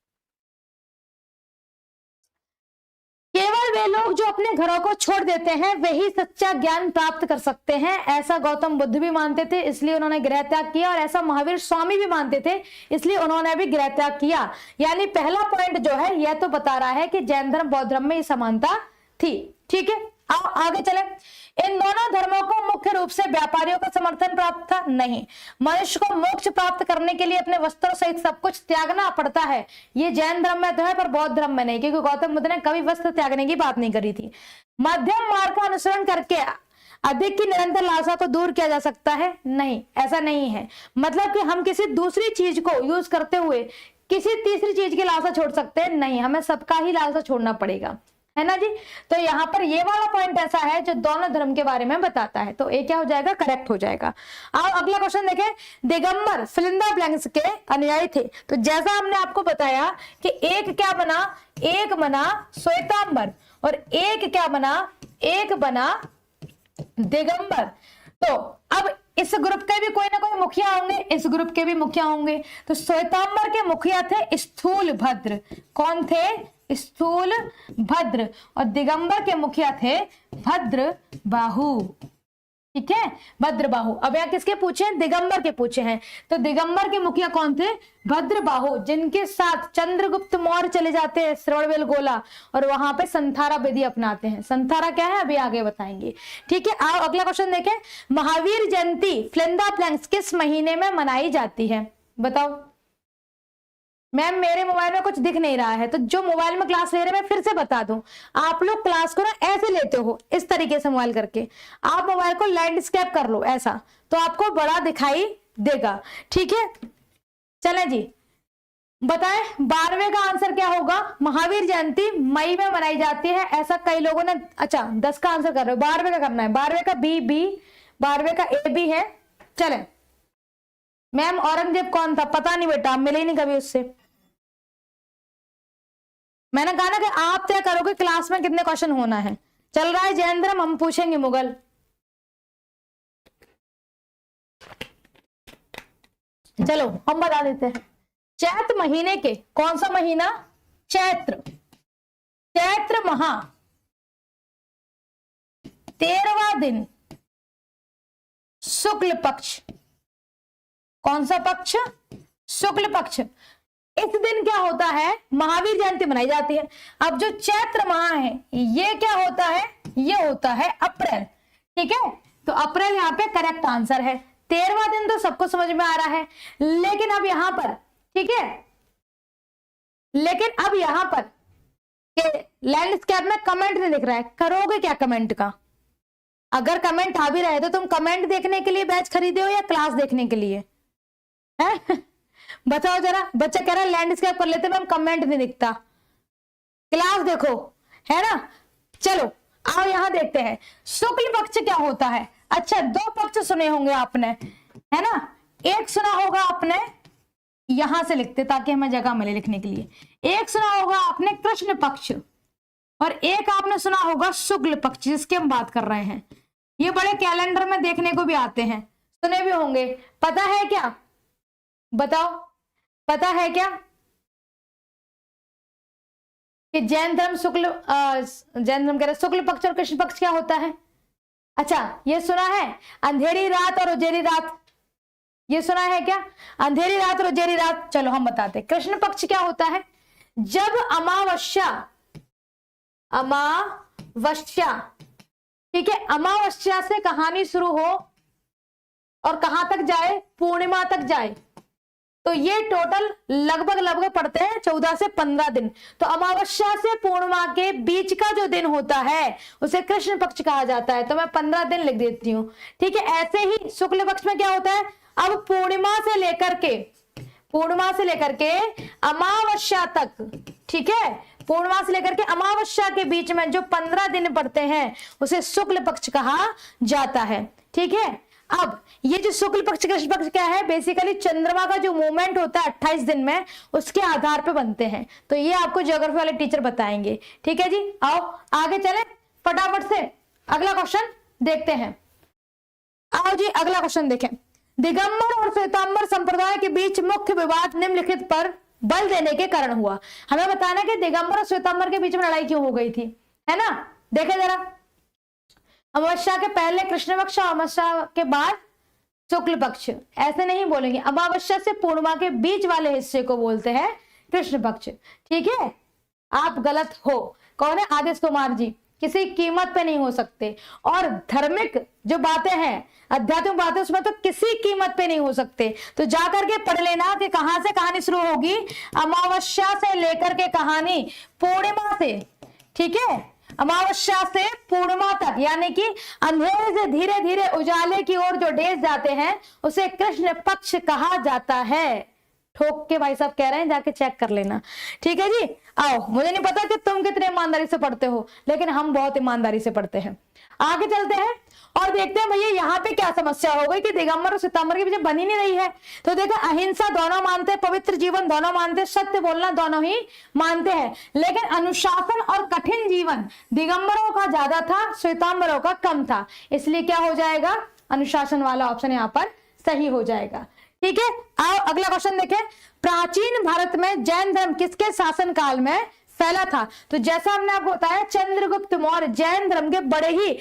केवल वे लोग जो अपने घरों को छोड़ देते हैं वही सच्चा ज्ञान प्राप्त कर सकते हैं, ऐसा गौतम बुद्ध भी मानते थे, इसलिए उन्होंने गृह त्याग किया, और ऐसा महावीर स्वामी भी मानते थे, इसलिए उन्होंने भी गृह त्याग किया। यानी पहला पॉइंट जो है यह तो बता रहा है कि जैन धर्म बौद्ध धर्म में ये समानता थी, ठीक है। आओ आगे चले, इन दोनों धर्मों को मुख्य रूप से व्यापारियों का समर्थन प्राप्त था, नहीं, मनुष्य को मोक्ष प्राप्त करने के लिए अपने वस्त्रों सहित सब कुछ त्यागना पड़ता है। ये जैन धर्म में तो है पर बौद्ध धर्म में नहीं, क्योंकि गौतम बुद्ध ने कभी वस्त्र त्यागने की बात नहीं करी थी। मध्यम मार्ग का अनुसरण करके अधिक की निरंतर लालसा को दूर किया जा सकता है, नहीं, ऐसा नहीं है। मतलब कि हम किसी दूसरी चीज को यूज करते हुए किसी तीसरी चीज की लालसा छोड़ सकते हैं, नहीं, हमें सबका ही लालसा छोड़ना पड़ेगा, है ना जी। तो यहाँ पर ये वाला पॉइंट ऐसा है जो दोनों धर्म के बारे में बताता है, तो ये क्या हो जाएगा, करेक्ट हो जाएगा। अब अगला क्वेश्चन देखें, दिगंबर फिलिंदा ब्लैंक्स के अनुयायी थे, तो जैसा हमने आपको बताया कि एक क्या बना, एक बना श्वेतांबर, और एक क्या बना, एक बना दिगंबर। तो अब इस ग्रुप के भी कोई ना कोई मुखिया होंगे, इस ग्रुप के भी मुखिया होंगे। तो श्वेतांबर के मुखिया थे स्थूल भद्र, कौन थे, स्थूल भद्र, और दिगंबर के मुखिया थे भद्र बाहु, ठीक है, भद्र बाहु। अब यहाँ किसके पूछे हैं, दिगंबर के पूछे हैं। तो दिगंबर के मुखिया कौन थे, भद्र बाहु, जिनके साथ चंद्रगुप्त मौर्य चले जाते हैं श्रवणबेलगोला, और वहां पे संथारा विधि अपनाते हैं। संथारा क्या है अभी आगे बताएंगे, ठीक है। आओ अगला क्वेश्चन देखें, महावीर जयंती फिलिंदा ब्लैंक्स किस महीने में मनाई जाती है, बताओ। मैम मेरे मोबाइल में कुछ दिख नहीं रहा है, तो जो मोबाइल में क्लास ले रहे हैं मैं फिर से बता दूं, आप लोग क्लास को ना ऐसे लेते हो, इस तरीके से मोबाइल करके, आप मोबाइल को लैंडस्केप कर लो ऐसा, तो आपको बड़ा दिखाई देगा, ठीक है। चले जी बताएं 12वें का आंसर क्या होगा, महावीर जयंती मई में मनाई जाती है, ऐसा कई लोगों ने, अच्छा 10 का आंसर कर रहे हो, 12वें का करना है, 12वें का बी, 12वें का ए बी है। चले मैम औरंगजेब कौन था, पता नहीं बेटा, मिले ही नहीं कभी उससे। मैंने कहा ना कि आप तय करोगे क्लास में कितने क्वेश्चन होना है। चल रहा है जैन धर्म, हम पूछेंगे मुगल, चलो हम बता देते हैं। चैत्र महीने के, कौन सा महीना? चैत्र, चैत्र महा 13वां दिन, शुक्ल पक्ष। कौन सा पक्ष? शुक्ल पक्ष। इस दिन क्या होता है? महावीर जयंती मनाई जाती है। अब जो चैत्र माह है ये क्या होता है? ये होता है अप्रैल। ठीक है, तो अप्रैल यहाँ पे करेक्ट आंसर है। 13वां दिन तो सबको समझ में आ रहा है, लेकिन अब यहां पर, ठीक है, लेकिन अब यहां पर लैंडस्केप में कमेंट नहीं दिख रहा है, करोगे क्या कमेंट का? अगर कमेंट आ भी रहे तो तुम कमेंट देखने के लिए बैच खरीदे हो या क्लास देखने के लिए है? बताओ जरा। बच्चा कह रहा है लैंडस्केप कर लेते मैम, कमेंट नहीं दिखता, क्लास देखो, है ना। चलो आओ यहां देखते हैं शुक्ल पक्ष क्या होता है। अच्छा, दो पक्ष सुने होंगे आपने, है ना। एक सुना होगा आपने, यहां से लिखते ताकि हमें जगह मिले लिखने के लिए। एक सुना होगा आपने कृष्ण पक्ष, और एक आपने सुना होगा शुक्ल पक्ष, जिसकी हम बात कर रहे हैं। ये बड़े कैलेंडर में देखने को भी आते हैं, सुने भी होंगे। पता है क्या? बताओ, पता है क्या कि जैन धर्म शुक्ल जैन धर्म कह रहे शुक्ल पक्ष और कृष्ण पक्ष क्या होता है? अच्छा, ये सुना है अंधेरी रात और उजेरी रात, ये सुना है क्या? अंधेरी रात और उजेरी रात। चलो हम बताते, कृष्ण पक्ष क्या होता है? जब अमावस्या, अमावस्या, ठीक है, अमावस्या से कहानी शुरू हो और कहां तक जाए? पूर्णिमा तक जाए, तो ये टोटल लगभग पड़ते हैं 14 से 15 दिन। तो अमावस्या से पूर्णिमा के बीच का जो दिन होता है उसे कृष्ण पक्ष कहा जाता है। तो मैं 15 दिन लिख देती हूँ, ठीक है। ऐसे ही शुक्ल पक्ष में क्या होता है? अब पूर्णिमा से लेकर के अमावस्या तक, ठीक है, पूर्णिमा से लेकर के अमावस्या के बीच में जो 15 दिन पड़ते हैं उसे शुक्ल पक्ष कहा जाता है, ठीक है। अब ये जो शुक्ल पक्ष कृष्ण पक्ष क्या है? बेसिकली चंद्रमा का जो मूवमेंट होता है 28 दिन में, उसके आधार पे बनते हैं। तो ये आपको ज्योग्राफी वाले टीचर बताएंगे, ठीक है जी। आओ आगे चले फटाफट से, अगला क्वेश्चन देखते हैं। आओ जी अगला क्वेश्चन देखें। दिगंबर और श्वेतांबर संप्रदाय के बीच मुख्य विवाद निम्नलिखित पर बल देने के कारण हुआ। हमें बताना कि दिगंबर और श्वेतांबर के बीच में लड़ाई क्यों हो गई थी, है ना। देखे जरा, अमावस्या के पहले कृष्ण पक्ष और अमावस्या के बाद शुक्ल पक्ष, ऐसे नहीं बोलेंगे। अमावस्या से पूर्णिमा के बीच वाले हिस्से को बोलते हैं कृष्ण पक्ष, ठीक है। आप गलत हो। कौन है? आदेश कुमार जी। किसी कीमत पे नहीं हो सकते, और धार्मिक जो बातें हैं, आध्यात्मिक बातें, उसमें तो किसी कीमत पे नहीं हो सकते। तो जाकर के पढ़ लेना कि कहां से कहानी शुरू होगी। अमावस्या से लेकर के कहानी पूर्णिमा से, ठीक है, अमावस्या से पूर्णिमा तक, यानी कि अंधेरे से धीरे धीरे उजाले की ओर जो डेज जाते हैं उसे कृष्ण पक्ष कहा जाता है। ठोक के भाई साहब कह रहे हैं, जाके चेक कर लेना, ठीक है जी। आओ, मुझे नहीं पता कि तुम कितने ईमानदारी से पढ़ते हो, लेकिन हम बहुत ईमानदारी से पढ़ते हैं। आगे चलते हैं और देखते हैं भैया यहाँ पे क्या समस्या हो गई कि दिगंबर और श्वेतांबर के बीच बन ही नहीं रही है। तो देखो, अहिंसा दोनों मानते हैं, पवित्र जीवन दोनों मानते हैं, सत्य बोलना दोनों ही मानते हैं, लेकिन अनुशासन और कठिन जीवन दिगंबरों का ज्यादा था, श्वेतांबरों का कम था। इसलिए क्या हो जाएगा? अनुशासन वाला ऑप्शन यहाँ पर सही हो जाएगा, ठीक है। आओ अगला क्वेश्चन देखें। प्राचीन भारत में जैन धर्म किसके शासन काल में फैला था? तो जैसा हमने आपको बताया, चंद्रगुप्त मौर्य जैन धर्म के बड़े ही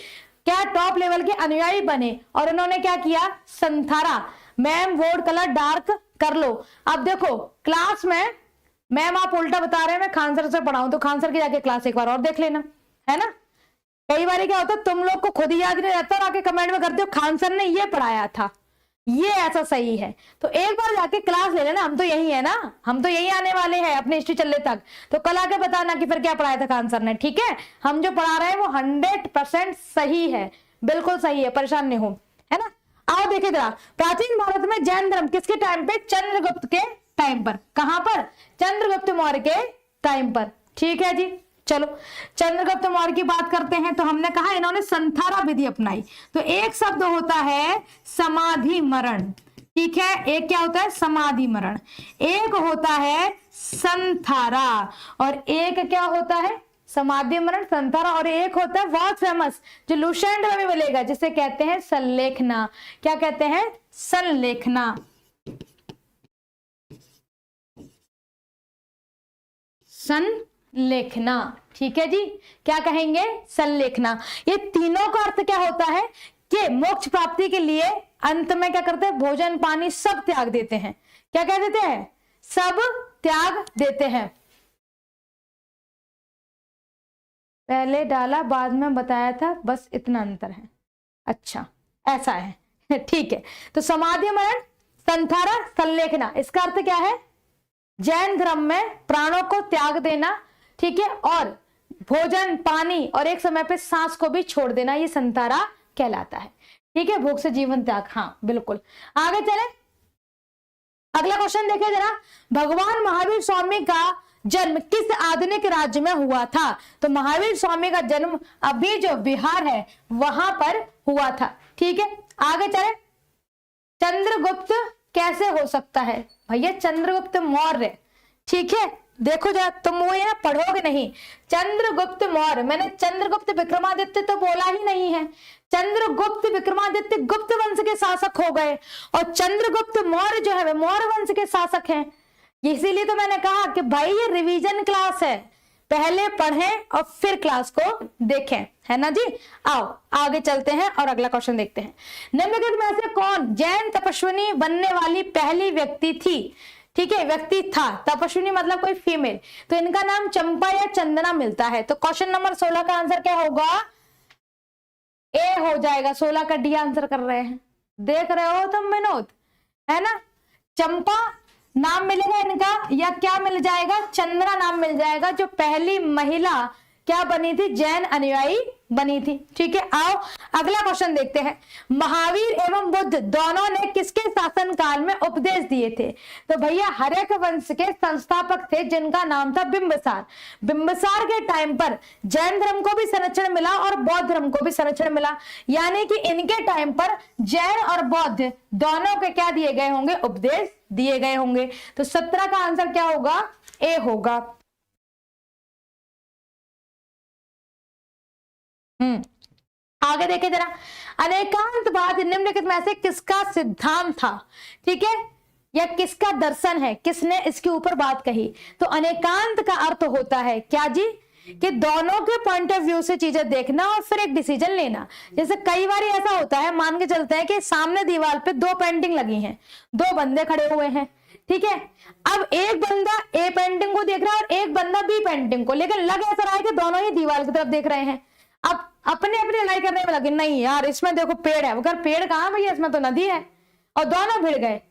क्या टॉप लेवल के अनुयायी बने, और उन्होंने क्या किया? संथारा। मैम बोर्ड कलर डार्क कर लो। अब देखो क्लास में मैम आप उल्टा बता रहे हैं, मैं खान सर से पढ़ाऊं, तो खान सर की जाके क्लास एक बार और देख लेना, है ना। कई बार क्या होता है, तुम लोग को खुद ही याद नहीं रहता और आके कमेंट में करते हो खान सर ने ये पढ़ाया था, ये ऐसा सही है। तो एक बार जाके क्लास ले लेना, हम तो यही है ना, हम तो यही आने वाले हैं अपने हिस्ट्री चलने तक। तो कल आके बताना कि फिर क्या पढ़ाया था खान सर ने, ठीक है। हम जो पढ़ा रहे हैं वो 100% सही है, बिल्कुल सही है, परेशान नहीं हो, है ना। आओ देखिए जरा, प्राचीन भारत में जैन धर्म किसके टाइम पे? चंद्रगुप्त के टाइम पर। कहां पर? चंद्रगुप्त मौर्य के टाइम पर, ठीक है जी। चलो चंद्रगुप्त मौर्य की बात करते हैं। तो हमने कहा इन्होंने संथारा विधि अपनाई। तो एक शब्द होता है समाधि मरण, ठीक है। एक क्या होता है? समाधि मरण। एक होता है संथारा, और एक क्या होता है? समाधि मरण, संथारा। और एक होता है बहुत फेमस, जो लुसेंट में भी मिलेगा, जिसे कहते हैं संलेखना। क्या कहते हैं? संलेखना, संलेखना। ठीक है जी, क्या कहेंगे? संलेखना। ये तीनों का अर्थ क्या होता है कि मोक्ष प्राप्ति के लिए अंत में क्या करते हैं? भोजन पानी सब त्याग देते हैं। क्या कह देते हैं? सब त्याग देते हैं। पहले डाला बाद में बताया था, बस इतना अंतर है। अच्छा ऐसा है ठीक है। तो समाधि मरण संथारा संलेखना, इसका अर्थ क्या है? जैन धर्म में प्राणों को त्याग देना, ठीक है, और भोजन पानी और एक समय पे सांस को भी छोड़ देना, ये संतारा कहलाता है। ठीक है, भूख से जीवन त्याग। हाँ बिल्कुल। आगे चले, अगला क्वेश्चन देखिए जरा। भगवान महावीर स्वामी का जन्म किस आधुनिक राज्य में हुआ था? तो महावीर स्वामी का जन्म अभी जो बिहार है वहां पर हुआ था। ठीक है, आगे चले। चंद्रगुप्त कैसे हो सकता है? भैया चंद्रगुप्त मौर्य। ठीक है, देखो जरा, तुम वो यहाँ पढ़ोगे नहीं। चंद्रगुप्त मौर्य, मैंने चंद्रगुप्त विक्रमादित्य तो बोला ही नहीं है। चंद्रगुप्त विक्रमादित्य गुप्त वंश के शासक हो गए और चंद्रगुप्त मौर्य जो है वे मौर्य वंश के शासक हैं। इसीलिए तो मैंने कहा कि भाई ये रिवीजन क्लास है, पहले पढ़ें और फिर क्लास को देखें, है ना जी। आओ आगे चलते हैं और अगला क्वेश्चन देखते हैं। निम्नलिखित में से कौन जैन तपस्विनी बनने वाली पहली व्यक्ति थी? ठीक है, व्यक्ति था, तपस्विनी मतलब कोई फीमेल, तो इनका नाम चंपा या चंदना मिलता है। तो क्वेश्चन नंबर 16 का आंसर क्या होगा? ए हो जाएगा। 16 का डी आंसर कर रहे हैं, देख रहे हो तुम विनोद, है ना। चंपा नाम मिलेगा इनका, या क्या मिल जाएगा? चंद्रा नाम मिल जाएगा, जो पहली महिला क्या बनी थी? जैन अनुयायी बनी थी। ठीक है, आओ अगला क्वेश्चन देखते हैं। महावीर एवं बुद्ध दोनों ने किसके शासन काल में उपदेश दिए थे? तो भैया हर्यक वंश के संस्थापक थे जिनका नाम था बिंबिसार। बिंबिसार के टाइम पर जैन धर्म को भी संरक्षण मिला और बौद्ध धर्म को भी संरक्षण मिला, यानी कि इनके टाइम पर जैन और बौद्ध दोनों के क्या दिए गए होंगे? उपदेश दिए गए होंगे। तो 17 का आंसर क्या होगा? ए होगा। आगे देखे जरा। अनेकांतवाद निम्नलिखित में से किसका सिद्धांत था? ठीक है, या किसका दर्शन है? किसने इसके ऊपर बात कही? तो अनेकांत का अर्थ होता है क्या जी? कि दोनों के पॉइंट ऑफ व्यू से चीजें देखना और फिर एक डिसीजन लेना। जैसे कई बार ऐसा होता है, मान के चलते हैं कि सामने दीवार पे दो पेंटिंग लगी हैं, दो बंदे खड़े हुए हैं, ठीक है। अब एक बंदा ए पेंटिंग को देख रहा है और एक बंदा बी पेंटिंग को, लेकिन लग ऐसा रहा है कि दोनों ही दीवार की तरफ देख रहे हैं। अब अपने अपने लड़ाई करने में लगे, नहीं यार इसमें देखो पेड़ है, मगर पेड़ कहां भैया, इसमें तो नदी है, और दोनों भिड़ गए।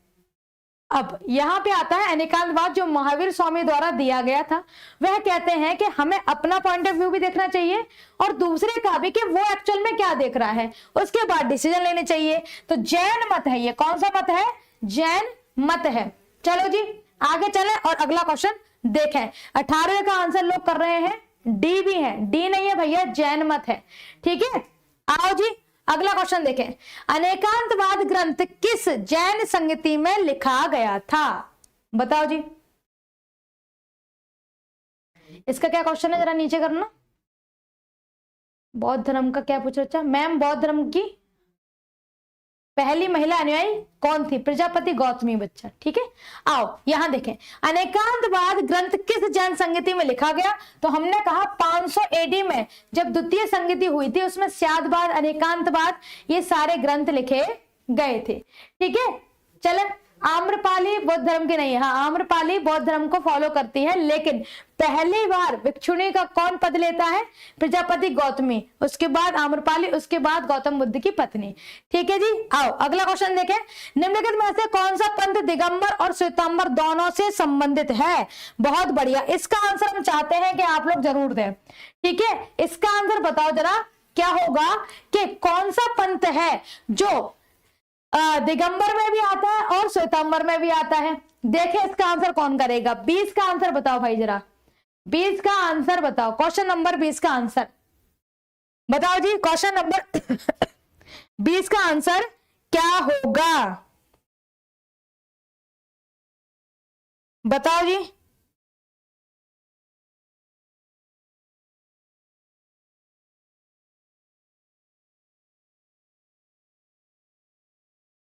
अब यहां पे आता है अनेकांतवाद, जो महावीर स्वामी द्वारा दिया गया था। वह कहते हैं कि हमें अपना पॉइंट ऑफ व्यू भी देखना चाहिए और दूसरे का भी, कि वो एक्चुअल में क्या देख रहा है, उसके बाद डिसीजन लेने चाहिए। तो जैन मत है ये। कौन सा मत है? जैन मत है। चलो जी आगे चले और अगला क्वेश्चन देखें। 18 का आंसर लोग कर रहे हैं, डी भी है। डी नहीं है भैया, जैन मत है। ठीक है, आओ जी अगला क्वेश्चन देखें। अनेकांतवाद ग्रंथ किस जैन संगति में लिखा गया था? बताओ जी, इसका क्या क्वेश्चन है, जरा नीचे करना। बौद्ध धर्म का क्या पूछ रहा? मैम बौद्ध धर्म की पहली महिला अनुयायी कौन थी? प्रजापति गौतमी बच्चा। ठीक है, आओ यहां देखें। अनेकांतवाद ग्रंथ किस जैन संगति में लिखा गया? तो हमने कहा 500 एडी में जब द्वितीय संगति हुई थी, उसमें स्यादवाद, अनेकांतवाद, ये सारे ग्रंथ लिखे गए थे। ठीक है, चले। आम्रपाली बौद्ध धर्म की नहीं है। हाँ, आम्रपाली बौद्ध धर्म को फॉलो करती है, लेकिन पहली बार भिक्षुणी का कौन पद लेता है? प्रजापति गौतमी, उसके बाद आम्रपाली, उसके बाद गौतम बुद्ध की पत्नी। ठीक है जी, आओ अगला क्वेश्चन देखें। निम्नलिखित में से कौन सा पंथ दिगंबर और श्वेतांबर दोनों से संबंधित है? बहुत बढ़िया, इसका आंसर हम चाहते हैं कि आप लोग जरूर दें। ठीक है, इसका आंसर बताओ जरा, क्या होगा कि कौन सा पंथ है जो दिगंबर में भी आता है और श्वेतांबर में भी आता है? देखें इसका आंसर कौन करेगा। 20 का आंसर बताओ भाई जरा, 20 का आंसर बताओ। क्वेश्चन नंबर 20 का आंसर बताओ जी। क्वेश्चन नंबर 20 का आंसर क्या होगा? बताओ जी।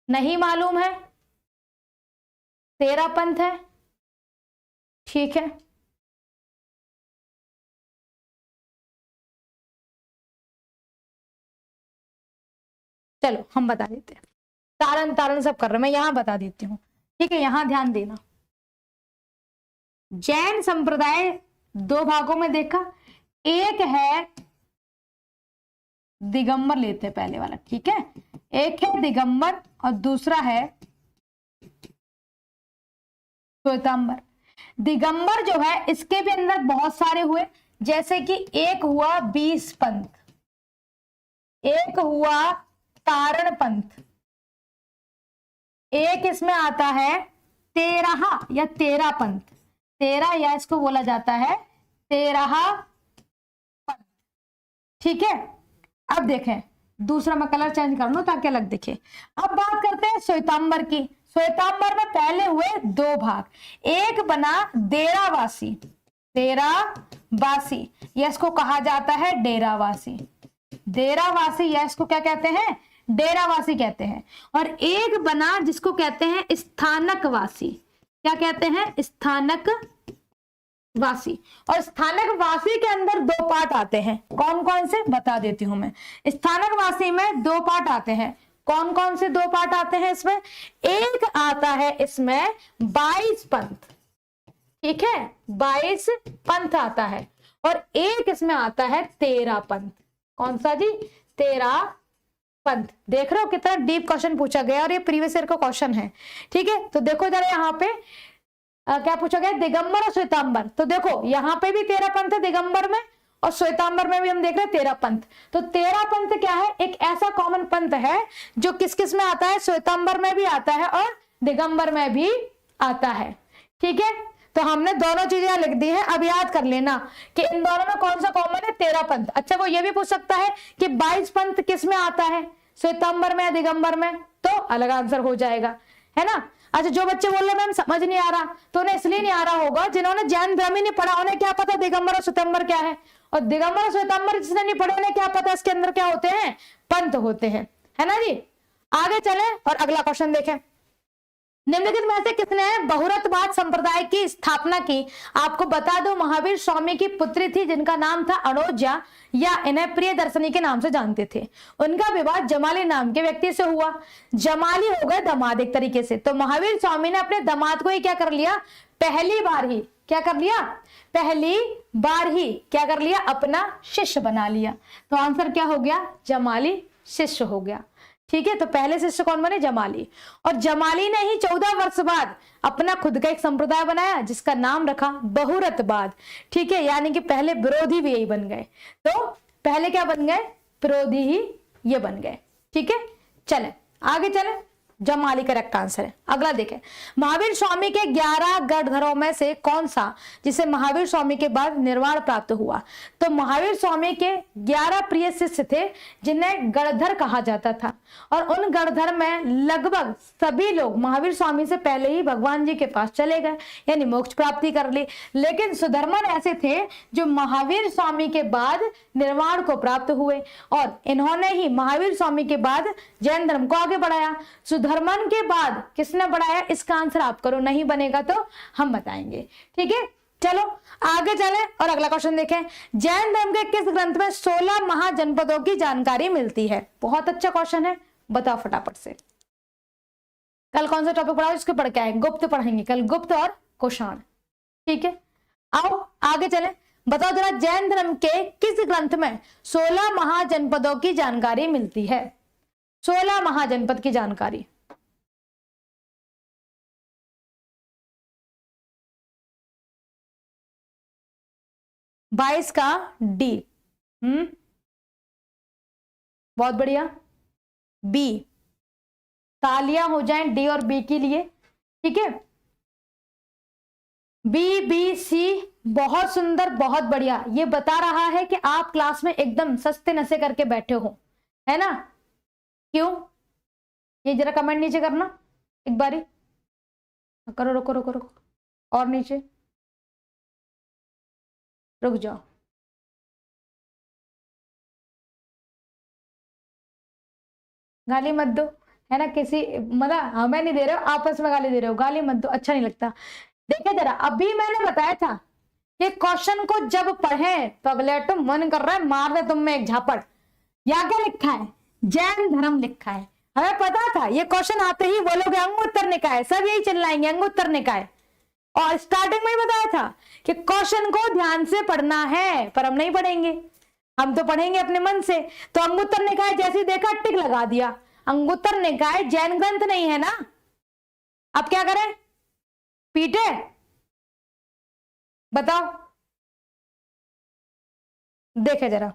नहीं मालूम है? 13 पंथ है। ठीक है, चलो हम बता देते हैं, तारण तारण सब कर रहे हैं, मैं यहां बता देती हूँ, ठीक है। यहां ध्यान देना, जैन संप्रदाय दो भागों में देखा, एक है दिगंबर, लेते हैं पहले वाला, ठीक है। एक है दिगंबर और दूसरा है श्वेतांबर। दिगंबर जो है इसके भी अंदर बहुत सारे हुए, जैसे कि एक हुआ 20 पंथ, एक हुआ तारण पंथ, एक इसमें आता है 13 या 13 पंथ, 13 या इसको बोला जाता है 13 पंथ, ठीक है। अब देखें, दूसरा मैं कलर चेंज कर लूं ताकि अलग दिखे। अब बात करते हैं श्वेतांबर की। श्वेतांबर में पहले हुए 2 भाग, एक बना डेरावासी, डेरावासी या इसको कहा जाता है डेरावासी, डेरावासी या इसको क्या कहते हैं, डेरावासी कहते हैं। और एक बना जिसको कहते हैं स्थानकवासी, क्या कहते हैं, स्थानक वासी। और स्थानक वासी के अंदर 2 पार्ट आते हैं, कौन कौन से बता देती हूं मैं। स्थानक वासी में 2 पार्ट आते हैं, कौन कौन से 2 पार्ट आते हैं इसमें, एक आता है इसमें 22 पंथ, ठीक है, 22 पंथ आता है, और एक इसमें आता है 13 पंथ। कौन सा जी, 13 पंथ। देख रहे हो कितना डीप क्वेश्चन पूछा गया, और ये प्रीवियस ईयर का क्वेश्चन है, ठीक है। तो देखो जरा यहाँ पे क्या पूछा गया, दिगंबर और श्वेतांबर। तो देखो यहाँ पे भी 13 पंथ है दिगंबर में, और श्वेतांबर में भी हम देख रहे हैं 13 पंथ। तो 13 पंथ क्या है, एक ऐसा कॉमन पंथ है जो किस किस में आता है, श्वेतांबर में भी आता है और दिगंबर में भी आता है, ठीक है। तो हमने दोनों चीजें लिख दी है। अब याद कर लेना कि इन दोनों में कौन सा कॉमन है, 13 पंथ। अच्छा, वो ये भी पूछ सकता है कि 22 पंथ किस में आता है, श्वेतांबर में या दिगंबर में, तो अलग आंसर हो जाएगा, है ना। अच्छा, जो बच्चे बोल रहे मैम समझ नहीं आ रहा, तो उन्हें इसलिए नहीं आ रहा होगा जिन्होंने जैन धर्म ही नहीं पढ़ा, उन्हें क्या पता दिगंबर और श्वेतांबर क्या है, और दिगंबर और श्वेतांबर जिसने नहीं पढ़े उन्हें क्या पता इसके अंदर क्या होते हैं, पंथ होते हैं, है ना जी। आगे चले और अगला क्वेश्चन देखें। निम्नलिखित में से किसने बहुरतवाद संप्रदाय की स्थापना की। आपको बता दो, महावीर स्वामी की पुत्री थी जिनका नाम था अणोजा, या इन्हें प्रियदर्शनी के नाम से जानते थे। उनका विवाह जमाली नाम के व्यक्ति से हुआ। जमाली हो गए दामाद एक तरीके से। तो महावीर स्वामी ने अपने दामाद को ही क्या कर लिया, पहली बार ही क्या कर लिया, पहली बार ही क्या कर लिया, अपना शिष्य बना लिया। तो आंसर क्या हो गया, जमाली शिष्य हो गया, ठीक है। तो पहले शिष्य कौन बने, जमाली। और जमाली ने ही 14 वर्ष बाद अपना खुद का एक संप्रदाय बनाया जिसका नाम रखा बहुरतवाद, ठीक है। यानी कि पहले विरोधी भी यही बन गए, तो पहले क्या बन गए, विरोधी ही ये बन गए, ठीक है। चले आगे चले, जमाली करेक्ट आंसर है। अगला देखें, महावीर स्वामी के 11 गणधरों में से कौन सा जिसे महावीर स्वामी के बाद निर्वाण प्राप्त हुआ। तो महावीर स्वामी के 11 प्रिय शिष्य थे जिन्हें गणधर कहा जाता था, और उन गणधर में लगभग सभी लोग महावीर स्वामी से पहले ही भगवान जी के पास चले गए, यानी मोक्ष प्राप्ति कर ली। लेकिन सुधर्मन ऐसे थे जो महावीर स्वामी के बाद निर्वाण को प्राप्त हुए, और इन्होंने ही महावीर स्वामी के बाद जैन धर्म को आगे बढ़ाया। धर्मन के बाद किसने बढ़ाया, इसका आंसर आप करो, नहीं बनेगा तो हम बताएंगे, ठीक है। चलो आगे चलें और अगला क्वेश्चन देखें। जैन धर्म के किस ग्रंथ में 16 महाजनपदों की जानकारी मिलती है। बहुत अच्छा क्वेश्चन है, बताओ फटाफट से। कल कौन सा टॉपिक पढ़ा, इसको पढ़ के आए, गुप्त पढ़ेंगे कल, गुप्त और कुषाण, ठीक है। आओ आगे चलें, बताओ जरा जैन धर्म के किस ग्रंथ में 16 महाजनपदों की जानकारी मिलती है। 16 महाजनपद की जानकारी, 22 का डी, बहुत बढ़िया। बी, तालियां हो जाएं डी और बी के लिए, ठीक है। बी बी सी, बहुत सुंदर, बहुत बढ़िया। ये बता रहा है कि आप क्लास में एकदम सस्ते नशे करके बैठे हो, है ना। क्यों, ये जरा कमेंट नीचे करना एक बारी, करो, रुको रुको रुको, और नीचे रुक जाओ। गाली मत दो, है ना, किसी मतलब हमें नहीं दे रहे हो, आपस में गाली दे रहे हो, गाली मत दो, अच्छा नहीं लगता। देखिए जरा, अभी मैंने बताया था कि क्वेश्चन को जब पढ़े तो अगले तुम मन कर रहा है मार दे तुम में एक झापड़। यहाँ क्या लिखा है, जैन धर्म लिखा है। हमें पता था ये क्वेश्चन आते ही बोलोगे अंगुत्तर निकाय, सब यही चिल्लाएंगे अंगुत्तर निकाय। और स्टार्टिंग में ही बताया था कि क्वेश्चन को ध्यान से पढ़ना है, पर हम नहीं पढ़ेंगे, हम तो पढ़ेंगे अपने मन से। तो अंगुत्तर निकाय जैसे देखा टिक लगा दिया, अंगुत्तर निकाय जैन ग्रंथ नहीं है ना। अब क्या करें, पीटे, बताओ, देखे जरा।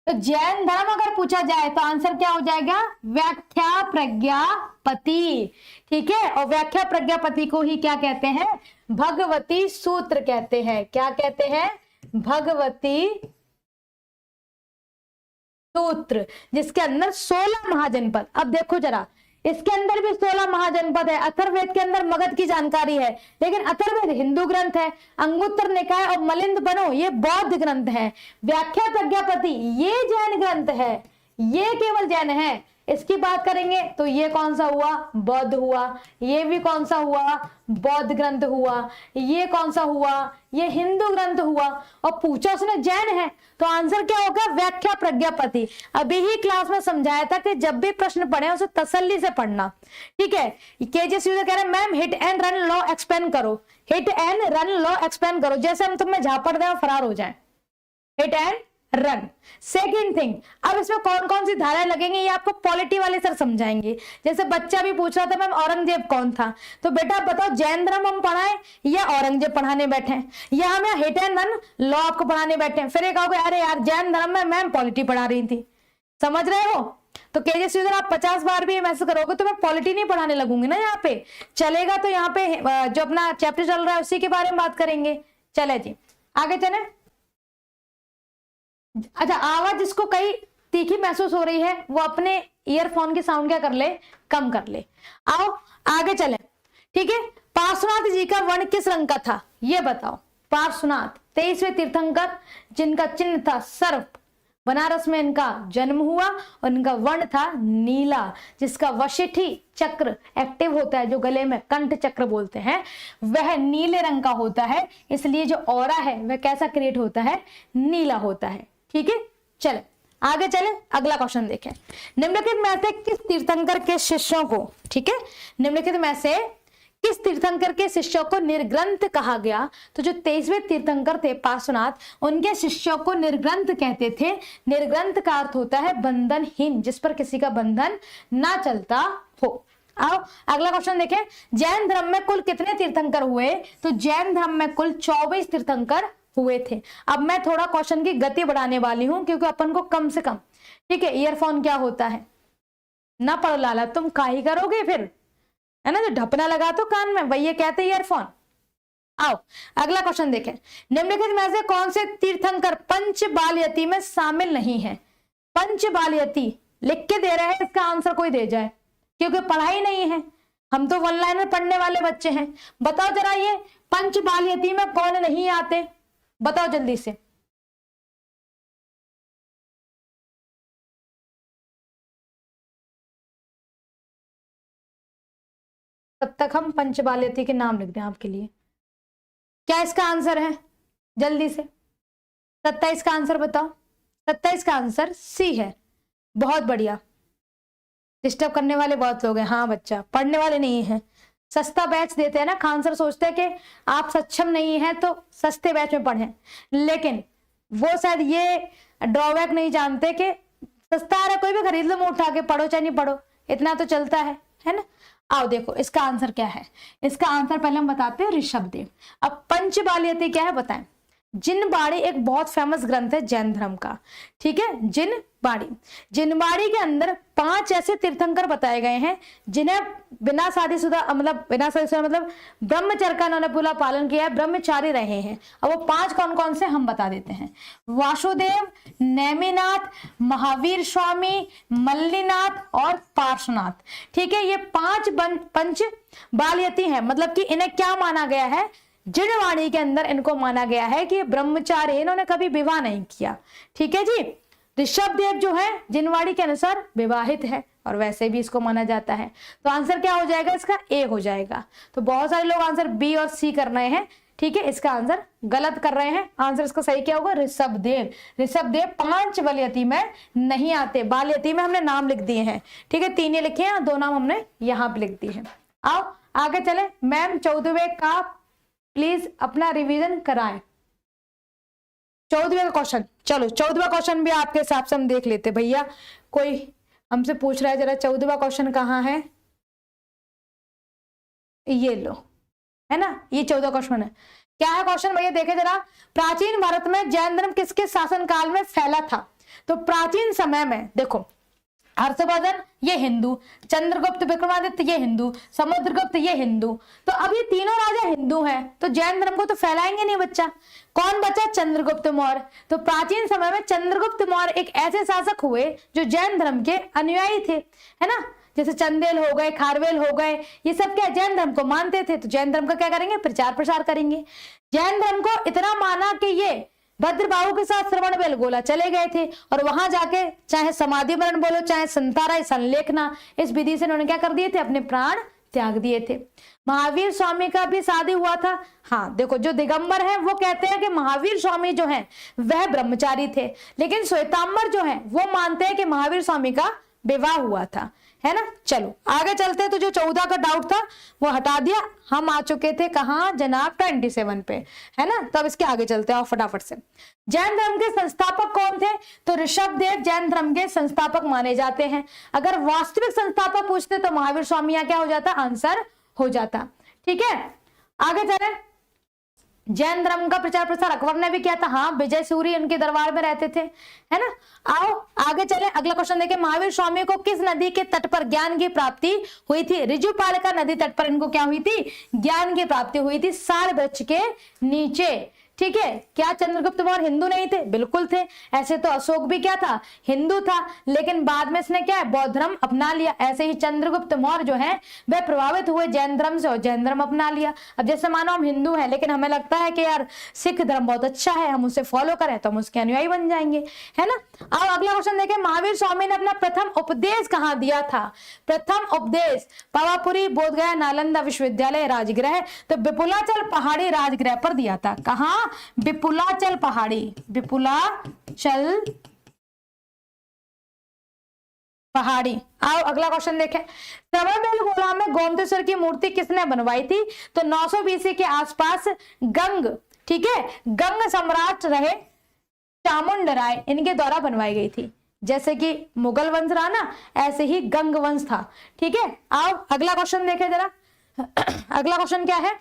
तो जैन धर्म अगर पूछा जाए तो आंसर क्या हो जाएगा, व्याख्या प्रज्ञापति। ठीक है, और व्याख्या प्रज्ञापति को ही क्या कहते हैं, भगवती सूत्र कहते हैं। क्या कहते हैं, भगवती सूत्र, जिसके अंदर 16 महाजनपद। अब देखो जरा, इसके अंदर भी 16 महाजनपद है। अथर्ववेद के अंदर मगध की जानकारी है, लेकिन अथर्ववेद हिंदू ग्रंथ है। अंगुत्तर निकाय और मिलिंद बनो ये बौद्ध ग्रंथ है। व्याख्या प्रज्ञापति ये जैन ग्रंथ है, ये केवल जैन है। इसकी बात करेंगे तो ये कौन सा हुआ, बौद्ध हुआ। ये भी कौन सा हुआ, बौद्ध ग्रंथ हुआ। ये कौन सा हुआ, ये हिंदू ग्रंथ हुआ। और पूछा उसने जैन है, तो आंसर क्या होगा, व्याख्या प्रज्ञापति। अभी ही क्लास में समझाया था कि जब भी प्रश्न पढ़े उसे तसल्ली से पढ़ना। ठीक है, केजेस यूजर कह रहे हैं ma'am hit and run law explain करो, hit and run law explain करो, जैसे हम तुम्हें झापड़ दें और फरार हो जाए। Hit and run. Second thing, अब इसमें कौन कौन सी धाराएं लगेंगी ये आपको पॉलिटी वाले सर समझाएंगे। जैसे बच्चा भी पूछ रहा था मैम औरंगजेब कौन था, तो बेटा बताओ जैन धर्म हम पढ़ाएं या औरंगजेब पढ़ाने बैठे हैं, या हम हिट एंड रन लॉ आपको पढ़ाने बैठे हैं। फिर एक कहोगे अरे यार जैन धर्म में मैम पॉलिटी पढ़ा रही थी, समझ रहे हो। तो केजेस यूजर आप 50 बार भी मैसेज करोगे तो मैं पॉलिटी नहीं पढ़ाने लगूंगी ना, यहाँ पे चलेगा। तो यहाँ पे जो अपना चैप्टर चल रहा है उसी के बारे में बात करेंगे। चले जी आगे चले। अच्छा, आवाज जिसको कहीं तीखी महसूस हो रही है वो अपने ईयरफोन की साउंड क्या कर ले, कम कर ले। आओ आगे चले। ठीक है, पार्श्वनाथ जी का वर्ण किस रंग का था ये बताओ। पार्श्वनाथ 23वें तीर्थंकर जिनका चिन्ह था सर्प, बनारस में इनका जन्म हुआ और इनका वर्ण था नीला, जिसका वशिठी चक्र एक्टिव होता है, जो गले में कंठ चक्र बोलते हैं, वह नीले रंग का होता है। इसलिए जो ऑरा है वह कैसा क्रिएट होता है, नीला होता है। ठीक है, चले आगे चले, अगला क्वेश्चन देखें। निम्नलिखित में से किस तीर्थंकर के शिष्यों को, ठीक है, निम्नलिखित में से किस तीर्थंकर के शिष्यों को निर्ग्रंथ कहा गया। तो जो 23वें तीर्थंकर थे पार्श्वनाथ, उनके शिष्यों को निर्ग्रंथ कहते थे। निर्ग्रंथ का अर्थ होता है बंधनहीन, जिस पर किसी का बंधन ना चलता हो। आओ अगला क्वेश्चन देखें। जैन धर्म में कुल कितने तीर्थंकर हुए, तो जैन धर्म में कुल 24 तीर्थंकर हुए थे। अब मैं थोड़ा क्वेश्चन की गति बढ़ाने वाली हूं, क्योंकि अपन को कम से कम, ठीक है, ईयरफोन क्या होता है ना, पढ़ लाला तुम काहे करोगे फिर, है ना, जो ढपना लगा तो कान में, वही ये कहते ईयरफोन। आओ अगला क्वेश्चन देखें। निम्नलिखित में से कौन से तीर्थंकर पंचबालयति में शामिल नहीं है। पंचबालयति लिख के दे रहे हैं, इसका आंसर कोई दे जाए, क्योंकि पढ़ाई नहीं है, हम तो वन लाइनर पढ़ने वाले बच्चे हैं। बताओ जरा ये पंचबालयति में कौन नहीं आते, बताओ जल्दी से। तब तक हम पंचबालयति के नाम लिख दें आपके लिए। क्या इसका आंसर है, जल्दी से 27 का आंसर बताओ। 27 का आंसर सी है। बहुत बढ़िया, डिस्टर्ब करने वाले बहुत लोग हैं। हाँ बच्चा, पढ़ने वाले नहीं है। सस्ता बैच देते हैं ना, खान सर सोचते हैं कि आप सक्षम नहीं है तो सस्ते बैच में पढ़ें, लेकिन वो शायद ये ड्रॉबैक नहीं जानते कि सस्ता आ रहा, कोई भी खरीद लो, मुंह उठा के पढ़ो चाहे नहीं पढ़ो, इतना तो चलता है ना। आओ देखो इसका आंसर क्या है। इसका आंसर पहले हम बताते हैं ऋषभदेव। अब पंचबालयति क्या है बताएं। जिनबाड़ी एक बहुत फेमस ग्रंथ है जैन धर्म का, ठीक है, जिनबाड़ी। जिनबाड़ी के अंदर 5 ऐसे तीर्थंकर बताए गए हैं जिन्हें बिना शादीशुदा मतलब ब्रह्मचर्य का उन्होंने पूरा पालन किया है, ब्रह्मचारी रहे हैं। अब वो 5 कौन कौन से हम बता देते हैं। वासुदेव, नेमिनाथ, महावीर स्वामी, मल्लीनाथ और पार्श्वनाथ। ठीक है, ये 5 पंच बालयति हैं, मतलब कि इन्हें क्या माना गया है, जिनवाणी के अंदर इनको माना गया है कि ब्रह्मचारी, इन्होंने कभी विवाह नहीं किया। ठीक है जी। ऋषभदेव जो है जिनवाणी के अनुसार विवाहित है और वैसे भी इसको माना जाता है। तो आंसर क्या हो जाएगा इसका, ए हो जाएगा। तो बहुत सारे लोग आंसर बी और सी कर रहे हैं, ठीक है, इसका आंसर गलत कर रहे हैं। आंसर इसका सही क्या होगा? ऋषभदेव। ऋषभदेव 5 बल यती में नहीं आते, बाल यती में हमने नाम लिख दिए हैं। ठीक है, 3 ये लिखे हैं, 2 नाम हमने यहां पे लिख दिए हैं। आओ आगे चले। मैम 14वें का प्लीज अपना रिवीजन कराएं। 14वें का क्वेश्चन, चलो 14वां क्वेश्चन भी आपके हिसाब से हम देख लेते। भैया कोई हमसे पूछ रहा है, जरा 14वां क्वेश्चन कहाँ है? ये लो, है ना, ये 14 क्वेश्चन है। क्या है क्वेश्चन भैया? देखे जरा, प्राचीन भारत में जैन धर्म किसके शासन काल में फैला था? तो प्राचीन समय में देखो, हर्षवर्धन ये हिंदू, चंद्रगुप्त विक्रमादित्य ये हिंदू, समुद्रगुप्त ये हिंदू। तो अब ये तीनों राजा हिंदू हैं, तो जैन धर्म को तो फैलाएंगे नहीं बच्चा। कौन बचा? चंद्रगुप्त मौर्य। तो प्राचीन समय में चंद्रगुप्त मौर्य एक ऐसे शासक हुए जो जैन धर्म के अनुयायी थे, है ना। जैसे चंदेल हो गए, खारवेल हो गए, ये सब क्या जैन धर्म को मानते थे। तो जैन धर्म का क्या करेंगे? प्रचार प्रसार करेंगे। जैन धर्म को इतना माना कि ये भद्रबाहु के साथ श्रवण बेलगोला चले गए थे और वहां जाके चाहे समाधि मरण बोलो, चाहे संतारा संलेखना, इस विधि से उन्होंने क्या कर दिए थे? अपने प्राण त्याग दिए थे। महावीर स्वामी का भी शादी हुआ था। हाँ देखो, जो दिगंबर है वो कहते हैं कि महावीर स्वामी जो है वह ब्रह्मचारी थे, लेकिन श्वेतांबर जो है वो मानते हैं कि महावीर स्वामी का विवाह हुआ था, है ना। चलो आगे चलते हैं। तो जो 14 का डाउट था वो हटा दिया, हम आ चुके थे कहाँ जनाब? 27 पे, है ना। तब इसके आगे चलते हैं फटाफट से। जैन धर्म के संस्थापक कौन थे? तो ऋषभदेव जैन धर्म के संस्थापक माने जाते हैं। अगर वास्तविक संस्थापक पूछते तो महावीर स्वामी यहाँ क्या हो जाता? आंसर हो जाता। ठीक है, आगे चले। जैन धर्म का प्रचार प्रसार अकबर ने भी किया था। हाँ, विजय सूरी उनके दरबार में रहते थे, है ना। आओ आगे चले, अगला क्वेश्चन देखें। महावीर स्वामी को किस नदी के तट पर ज्ञान की प्राप्ति हुई थी? ऋजुपालिका नदी तट पर इनको क्या हुई थी? ज्ञान की प्राप्ति हुई थी, साल वृक्ष के नीचे। ठीक है, क्या चंद्रगुप्त मौर्य हिंदू नहीं थे? बिल्कुल थे। ऐसे तो अशोक भी क्या था? हिंदू था, लेकिन बाद में इसने क्या है? बौद्ध धर्म अपना लिया। ऐसे ही चंद्रगुप्त मौर्य जो है वह प्रभावित हुए जैन धर्म से और जैन धर्म अपना लिया। अब जैसे मानो हम हिंदू हैं, लेकिन हमें लगता है कि यार सिख धर्म बहुत अच्छा है, हम उसे फॉलो करें तो हम उसके अनुयायी बन जाएंगे, है ना। अब अगला क्वेश्चन देखें। महावीर स्वामी ने अपना प्रथम उपदेश कहाँ दिया था? प्रथम उपदेश पावापुरी, बोधगया, नालंदा विश्वविद्यालय, राजगृह। तो विपुलाचल पहाड़ी राजगृह पर दिया था। कहाँ? विपुलाचल पहाड़ी, विपुलाचल पहाड़ी। आओ अगला क्वेश्चन देखें। श्रवणबेलगोला में गोमतेश्वर की मूर्ति किसने बनवाई थी? तो 900 BC के आसपास गंग, ठीक है, गंग सम्राट रहे चामुंडराय, इनके द्वारा बनवाई गई थी। जैसे कि मुगल वंश रहा ना, ऐसे ही गंग वंश था। ठीक है, आओ अगला क्वेश्चन देखें जरा। अगला क्वेश्चन क्या है?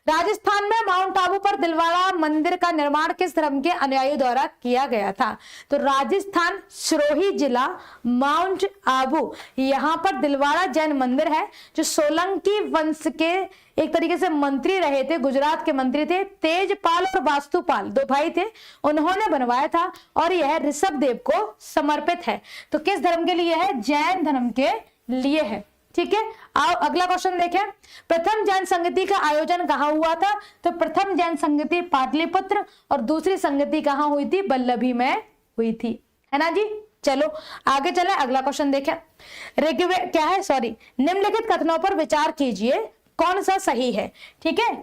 राजस्थान में माउंट आबू पर दिलवाड़ा मंदिर का निर्माण किस धर्म के अनुयायियों द्वारा किया गया था? तो राजस्थान, सिरोही जिला, माउंट आबू, यहाँ पर दिलवाड़ा जैन मंदिर है, जो सोलंकी वंश के एक तरीके से मंत्री रहे थे, गुजरात के मंत्री थे, तेजपाल और वास्तुपाल, 2 भाई थे, उन्होंने बनवाया था और यह ऋषभदेव को समर्पित है। तो किस धर्म के लिए है? जैन धर्म के लिए है। ठीक है, आओ अगला क्वेश्चन देखें। प्रथम जैन संगति का आयोजन कहाँ हुआ था? तो प्रथम जैन संगति पाटलिपुत्र और दूसरी संगति कहाँ हुई थी? बल्लभी में हुई थी, है ना जी। चलो आगे चले, अगला क्वेश्चन देखें। ऋग्वेद क्या है? सॉरी, निम्नलिखित कथनों पर विचार कीजिए, कौन सा सही है? ठीक है,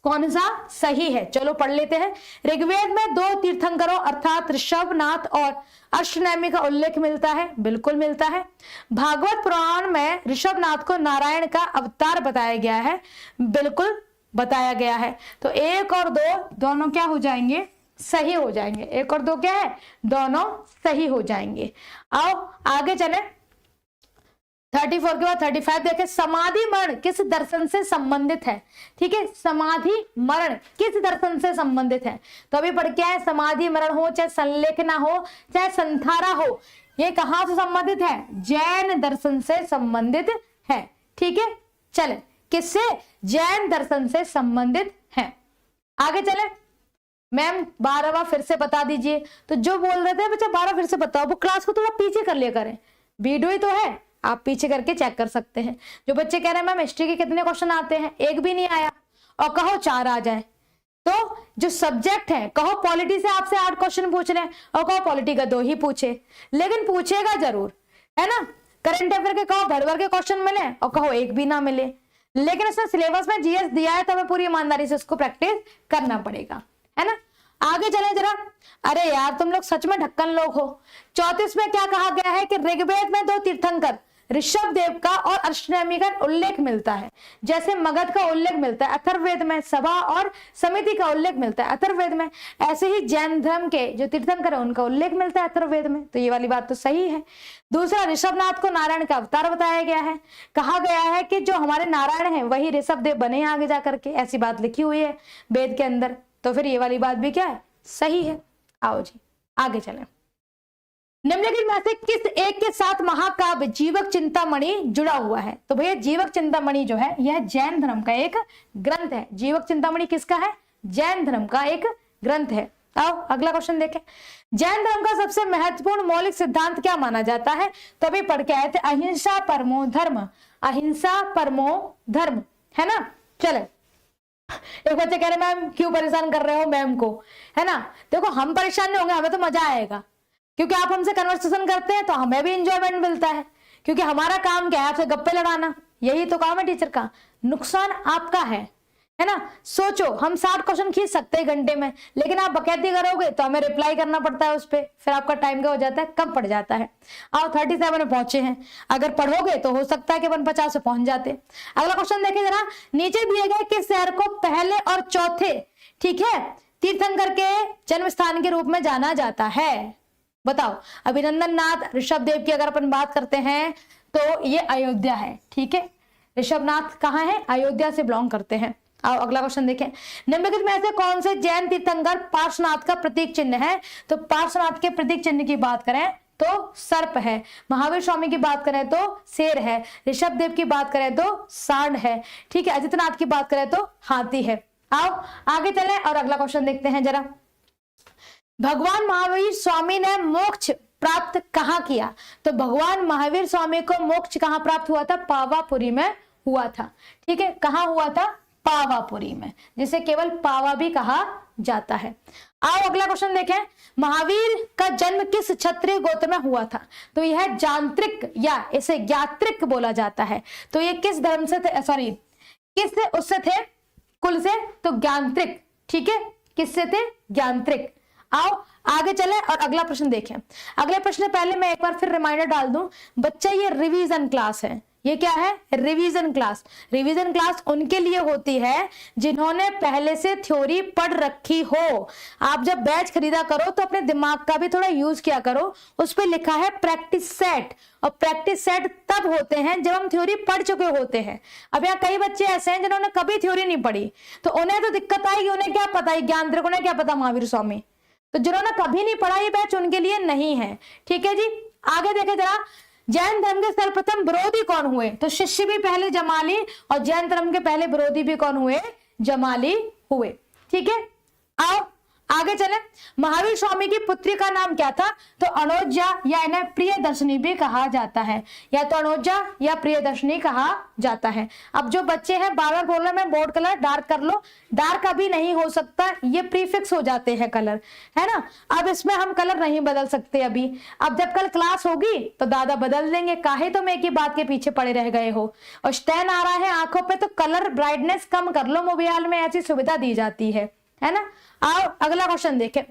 कौन सा सही है? चलो पढ़ लेते हैं। ऋग्वेद में 2 तीर्थंकरों अर्थात ऋषभनाथ और अष्टनेमी का उल्लेख मिलता है। बिल्कुल मिलता है। भागवत पुराण में ऋषभनाथ को नारायण का अवतार बताया गया है। बिल्कुल बताया गया है। तो 1 और 2 दोनों क्या हो जाएंगे? सही हो जाएंगे। 1 और 2 क्या है? दोनों सही हो जाएंगे। आओ आगे चले। 34 के बाद 35 देखें। समाधि मरण किस दर्शन से संबंधित है? ठीक है, समाधि मरण किस दर्शन से संबंधित है? तो अभी पढ़ के आए, समाधि मरण हो, चाहे संलेखना हो, चाहे संथारा हो, ये कहां से संबंधित है? जैन दर्शन से संबंधित है। ठीक है, चले किससे? जैन दर्शन से संबंधित है। आगे चले। मैम 12 बार फिर से बता दीजिए। तो जो बोल रहे थे बच्चा 12 फिर से बताओ, वो क्लास को थोड़ा पीछे कर लिया करें, वीडियो ही तो है, आप पीछे करके चेक कर सकते हैं। जो बच्चे कह रहे हैं मैम हिस्ट्री के कितने क्वेश्चन आते हैं, 1 भी नहीं आया, और कहो 4 आ जाए, तो जो सब्जेक्ट है, कहो पॉलिटी से आपसे 8 क्वेश्चन पूछ रहे हैं और कहो पॉलिटी का 2 ही पूछे, लेकिन पूछेगा जरूर, है ना। करंट अफेयर के कहो भर भर के क्वेश्चन मिले और कहो 1 भी ना मिले, लेकिन इसने सिलेबस में जीएस दिया है तो हमें पूरी ईमानदारी से उसको प्रैक्टिस करना पड़ेगा, है ना। आगे चले जरा। अरे यार तुम लोग सच में ढक्कन लोग हो। 34 में क्या कहा गया है कि ऋग्वेद में 2 तीर्थंकर ऋषभ देव का और अष्टनेमी का उल्लेख मिलता है, जैसे मगध का उल्लेख मिलता है अथर्ववेद में, सभा और समिति का उल्लेख मिलता है अथर्ववेद में, ऐसे ही जैन धर्म के जो तीर्थंकर है उनका उल्लेख मिलता है अथर्ववेद में। तो ये वाली बात तो सही है। दूसरा, ऋषभनाथ को नारायण का अवतार बताया गया है। कहा गया है कि जो हमारे नारायण है वही ऋषभ देव बने आगे जाकर के, ऐसी बात लिखी हुई है वेद के अंदर। तो फिर ये वाली बात भी क्या है, सही है। आओ जी आगे चलें। निम्नलिखित में से किस एक के साथ महाकाव्य जीवक चिंतामणि जुड़ा हुआ है? तो भैया जीवक चिंतामणि जो है यह जैन धर्म का एक ग्रंथ है। जीवक चिंतामणि किसका है? जैन धर्म का एक ग्रंथ है। आओ अगला क्वेश्चन देखें। जैन धर्म का सबसे महत्वपूर्ण मौलिक सिद्धांत क्या माना जाता है? तो अभी पढ़ के आए थे, अहिंसा परमो धर्म। अहिंसा परमो धर्म, है ना। चले, एक बच्चे कह रहे मैम क्यों परेशान कर रहे हो मैम को, है ना। देखो हम परेशान नहीं होंगे, हमें तो मजा आएगा, क्योंकि आप हमसे कन्वर्सेशन करते हैं तो हमें भी इंजॉयमेंट मिलता है, क्योंकि हमारा काम क्या है, आपसे गप्पे लड़ाना, यही तो काम है टीचर का। नुकसान आपका है ना। सोचो हम 60 क्वेश्चन खींच सकते हैं घंटे में, लेकिन आप बकैती करोगे तो हमें रिप्लाई करना पड़ता है उस पर, फिर आपका टाइम क्या हो जाता है, कम पड़ जाता है। आओ 37 में पहुंचे हैं, अगर पढ़ोगे तो हो सकता है कि 150 से पहुंच जाते। अगला क्वेश्चन देखें जरा। नीचे दिए गए किस शहर को पहले और चौथे, ठीक है, तीर्थंकर के जन्म स्थान के रूप में जाना जाता है? बताओ। अभिनंदन नाथ ऋषभ देव की अगर अपन बात करते हैं तो ये अयोध्या है, ठीक है। ऋषभनाथ कहाँ है? अयोध्या से बिलोंग करते हैं। आओ अगला क्वेश्चन देखें। निम्नलिखित में से कौन से जैन तीर्थंकर पार्श्वनाथ का प्रतीक चिन्ह है? तो पार्श्वनाथ के प्रतीक चिन्ह की बात करें तो सर्प है, महावीर स्वामी की बात करें तो शेर है, ऋषभ देव की बात करें तो सांड है, ठीक है, अजितनाथ की बात करें तो हाथी है। आओ आगे चलें और अगला क्वेश्चन देखते हैं जरा। भगवान महावीर स्वामी ने मोक्ष प्राप्त कहाँ किया? तो भगवान महावीर स्वामी को मोक्ष कहाँ प्राप्त हुआ था? पावापुरी में हुआ था, ठीक है। कहाँ हुआ था? पावापुरी में, जिसे केवल पावा भी कहा जाता है। आओ अगला क्वेश्चन देखें। महावीर का जन्म किस क्षत्रिय गोत्र में हुआ था? तो यह जांत्रिक या इसे ज्ञात्रिक बोला जाता है। तो ये किस धर्म से थे, सॉरी किससे उससे थे, कुल से? तो ज्ञात्रिक, ठीक है, किससे थे? ज्ञात्रिक। आओ आगे चले और अगला प्रश्न देखें। अगले प्रश्न पहले मैं एक बार फिर रिमाइंडर डाल दूं, बच्चा ये रिवीजन क्लास है। ये क्या है? Revision class. रिवीजन क्लास उनके लिए होती है जिन्होंने पहले से थ्योरी पढ़ रखी हो। आप जब बैच खरीदा करो तो अपने दिमाग का भी थोड़ा यूज किया करो। उस पर लिखा है प्रैक्टिस सेट, और प्रैक्टिस सेट तब होते हैं जब हम थ्योरी पढ़ चुके होते हैं। अब यहाँ कई बच्चे ऐसे हैं जिन्होंने कभी थ्योरी नहीं पढ़ी, तो उन्हें तो दिक्कत आएगी। उन्हें क्या पता है ज्ञानद्रिक, उन्हें क्या पता महावीर स्वामी। तो जिन्होंने कभी नहीं पढ़ा ये बैच उनके लिए नहीं है, ठीक है जी। आगे देखे जरा। जैन धर्म के सर्वप्रथम विरोधी कौन हुए? तो शिष्य भी पहले जमाली, और जैन धर्म के पहले विरोधी भी कौन हुए? जमाली हुए, ठीक है। आओ आगे चले। महावीर स्वामी की पुत्री का नाम क्या था? तो अनोजा या इन्हें प्रियदर्शनी भी कहा जाता है, या तो अनोजा या प्रियदर्शनी कहा जाता है। अब जो बच्चे हैं बार बार बोल रहे हैं बोर्ड कलर डार्क कर लो, डार्क अभी नहीं हो सकता, ये प्रीफिक्स हो जाते हैं कलर, है ना। अब इसमें हम कलर नहीं बदल सकते अभी। अब जब कल क्लास होगी तो दादा बदल देंगे, काहे तुम एक ही बात के पीछे पड़े रह गए हो। और स्टैन आ रहा है आंखों पे तो कलर ब्राइटनेस कम कर लो, मोबाइल में ऐसी सुविधा दी जाती है ना। आओ अगला क्वेश्चन देखें।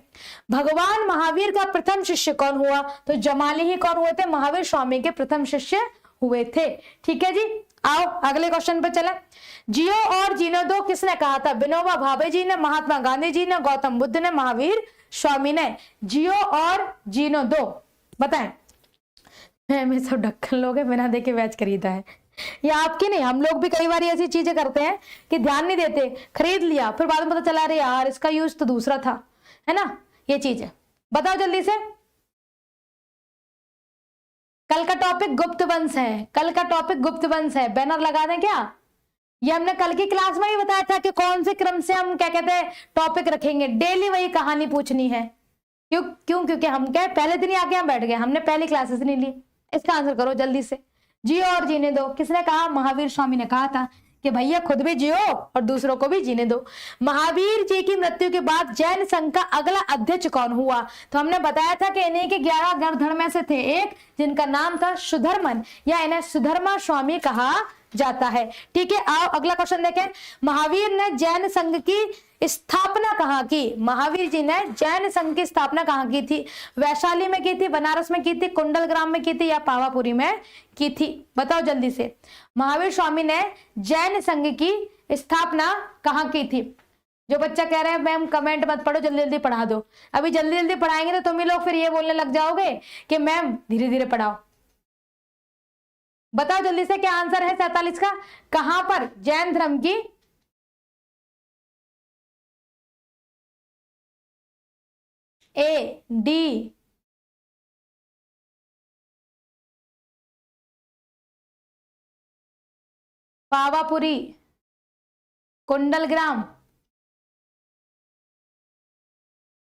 भगवान महावीर का प्रथम शिष्य कौन हुआ? तो जमाली ही कौन हुए थे? महावीर स्वामी के प्रथम शिष्य हुए थे, ठीक है जी। आओ अगले क्वेश्चन पे चले। जियो और जीने दो किसने कहा था? विनोबा भावे जी ने, महात्मा गांधी जी ने, गौतम बुद्ध ने, महावीर स्वामी ने। जियो और जीनो दो, बताएं। मैं सब ढक्कन लोग बिना देखे बैच खरीदा है। ये आपकी नहीं, हम लोग भी कई बार ऐसी चीजें करते हैं कि ध्यान नहीं देते, खरीद लिया फिर बाद में पता चला अरे यार इसका यूज तो दूसरा था, है ना। ये चीज है, बताओ जल्दी से। कल का टॉपिक गुप्त वंश है, कल का टॉपिक गुप्त वंश है। बैनर लगा दें क्या? ये हमने कल की क्लास में ही बताया था कि कौन से क्रम से हम क्या कहते हैं टॉपिक रखेंगे। डेली वही कहानी पूछनी है। क्यों? क्योंकि हम क्या पहले दिन ही आके हम बैठ गए, हमने पहली क्लासेस नहीं ली। इसका आंसर करो जल्दी से। जियो और जीने दो किसने कहा? महावीर स्वामी ने कहा था कि भैया खुद भी जियो और दूसरों को भी जीने दो। महावीर जी की मृत्यु के बाद जैन संघ का अगला अध्यक्ष कौन हुआ? तो हमने बताया था कि इन्हीं के 11 गर्भधर में से थे एक जिनका नाम था सुधर्मन, या इन्हें सुधर्मा स्वामी कहा जाता है। ठीक है, आओ अगला क्वेश्चन देखें। महावीर ने जैन संघ की स्थापना कहाँ की? महावीर जी ने जैन संघ की स्थापना कहाँ की थी? वैशाली में की थी, बनारस में की थी, कुंडलग्राम में की थी या पावापुरी में की थी? बताओ जल्दी से। महावीर स्वामी ने जैन संघ की स्थापना कहाँ की थी? जो बच्चा कह रहे हैं मैम कमेंट मत पढ़ो, जल्दी जल्दी पढ़ा दो। अभी जल्दी जल्दी पढ़ाएंगे तो तुम ही लोग फिर ये बोलने लग जाओगे कि मैम धीरे धीरे पढ़ाओ। बताओ जल्दी से क्या आंसर है 47 का? कहां पर जैन धर्म की ए डी पावापुरी, कुंडलग्राम,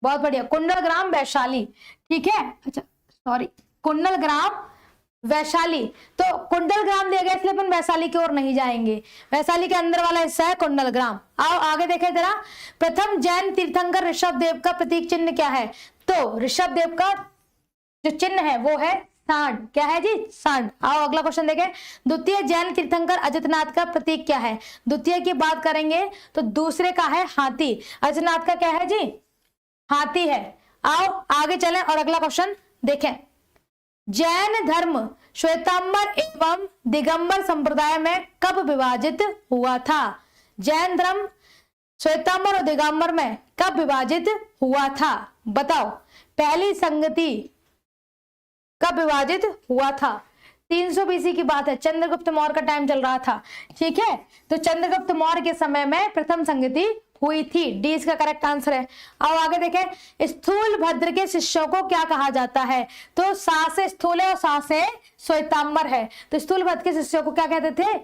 बहुत बढ़िया, कुंडलग्राम वैशाली। ठीक है, अच्छा सॉरी, कुंडलग्राम वैशाली। तो कुंडलग्राम दिया गया इसलिए अपन वैशाली की ओर नहीं जाएंगे, वैशाली के अंदर वाला हिस्सा है कुंडलग्राम। आओ आगे देखें जरा। प्रथम जैन तीर्थंकर ऋषभ देव का प्रतीक चिन्ह क्या है? तो ऋषभ देव का जो चिन्ह है वो है सांड। क्या है जी? सांड। आओ अगला क्वेश्चन देखें। द्वितीय जैन तीर्थंकर अजितनाथ का प्रतीक क्या है? द्वितीय की बात करेंगे तो दूसरे का है हाथी, अजितनाथ का क्या है जी? हाथी है। आओ आगे चलें और अगला क्वेश्चन देखें। जैन धर्म श्वेतांबर एवं दिगंबर संप्रदाय में कब विभाजित हुआ था? जैन धर्म श्वेतांबर और दिगंबर में कब विभाजित हुआ था? बताओ। पहली संगति कब विभाजित हुआ था? 300 बीसी की बात है, चंद्रगुप्त मौर्य का टाइम चल रहा था। ठीक है, तो चंद्रगुप्त मौर्य के समय में प्रथम संगति हुई थी। डी इसका करेक्ट आंसर है। अब आगे देखें। स्थूल भद्र के शिष्यों को क्या कहा जाता है? तो सा से स्थूल है और सा से श्वेतांबर है, तो स्थूल भद्र के शिष्यों को क्या कहते थे?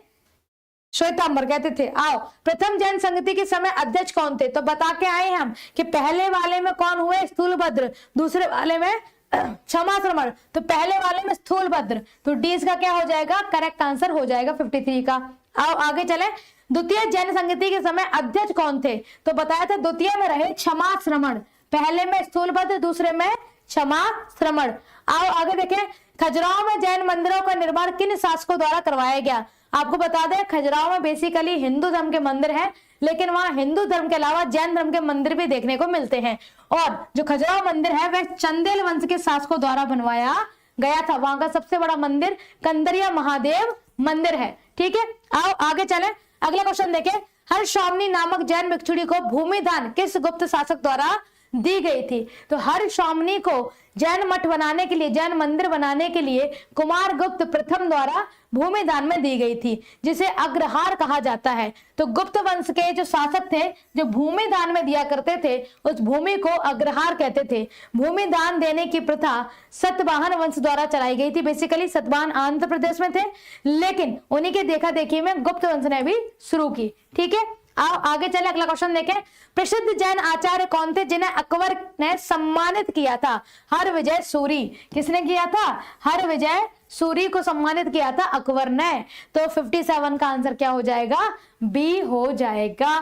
श्वेतांबर कहते थे। आओ, प्रथम जैन संगति के समय अध्यक्ष कौन थे? तो बता के आए हम कि पहले वाले में कौन हुए? स्थूल भद्र, दूसरे वाले में क्षमा श्रमण, तो पहले वाले में स्थूल भद्र, तो डी इसका क्या हो जाएगा? करेक्ट आंसर हो जाएगा 53 का। आओ आगे चले। द्वितीय जैन संगति के समय अध्यक्ष कौन थे? तो बताया था द्वितीय में रहे क्षमा श्रमण, पहले में स्थूल भद्र, दूसरे में क्षमा श्रमण। आओ आगे देखें। खजुराहो में जैन मंदिरों का निर्माण किन शासकों द्वारा करवाया गया? आपको बता दें खजुराहो में बेसिकली हिंदू धर्म के मंदिर हैं, लेकिन वहां हिंदू धर्म के अलावा जैन धर्म के मंदिर भी देखने को मिलते हैं। और जो खजुराहो मंदिर है वह चंदेल वंश के शासकों द्वारा बनवाया गया था। वहां का सबसे बड़ा मंदिर कंदरिया महादेव मंदिर है। ठीक है, आओ आगे चलें। अगला क्वेश्चन देखें। हर्षामनी नामक जैन भिक्षुणी को भूमि दान किस गुप्त शासक द्वारा दी गई थी? तो हर्षामनी को जैन मठ बनाने के लिए, जैन मंदिर बनाने के लिए कुमार गुप्त प्रथम द्वारा भूमि दान में दी गई थी, जिसे अग्रहार कहा जाता है। तो गुप्त वंश के जो शासक थे जो भूमि दान में दिया करते थे उस भूमि को अग्रहार कहते थे। भूमि दान देने की प्रथा सतवाहन वंश द्वारा चलाई गई थी। बेसिकली सतवाहन आंध्र प्रदेश में थे, लेकिन उन्हीं के देखा देखी में गुप्त वंश ने भी शुरू की। ठीक है, आओ आगे चले, अगला क्वेश्चन देखें। प्रसिद्ध जैन आचार्य कौन थे जिन्हें अकबर ने सम्मानित किया था? हरविजय सूरी। किसने किया था? हरविजय सूरी को सम्मानित किया था अकबर ने। तो 57 का आंसर क्या हो जाएगा? बी हो जाएगा।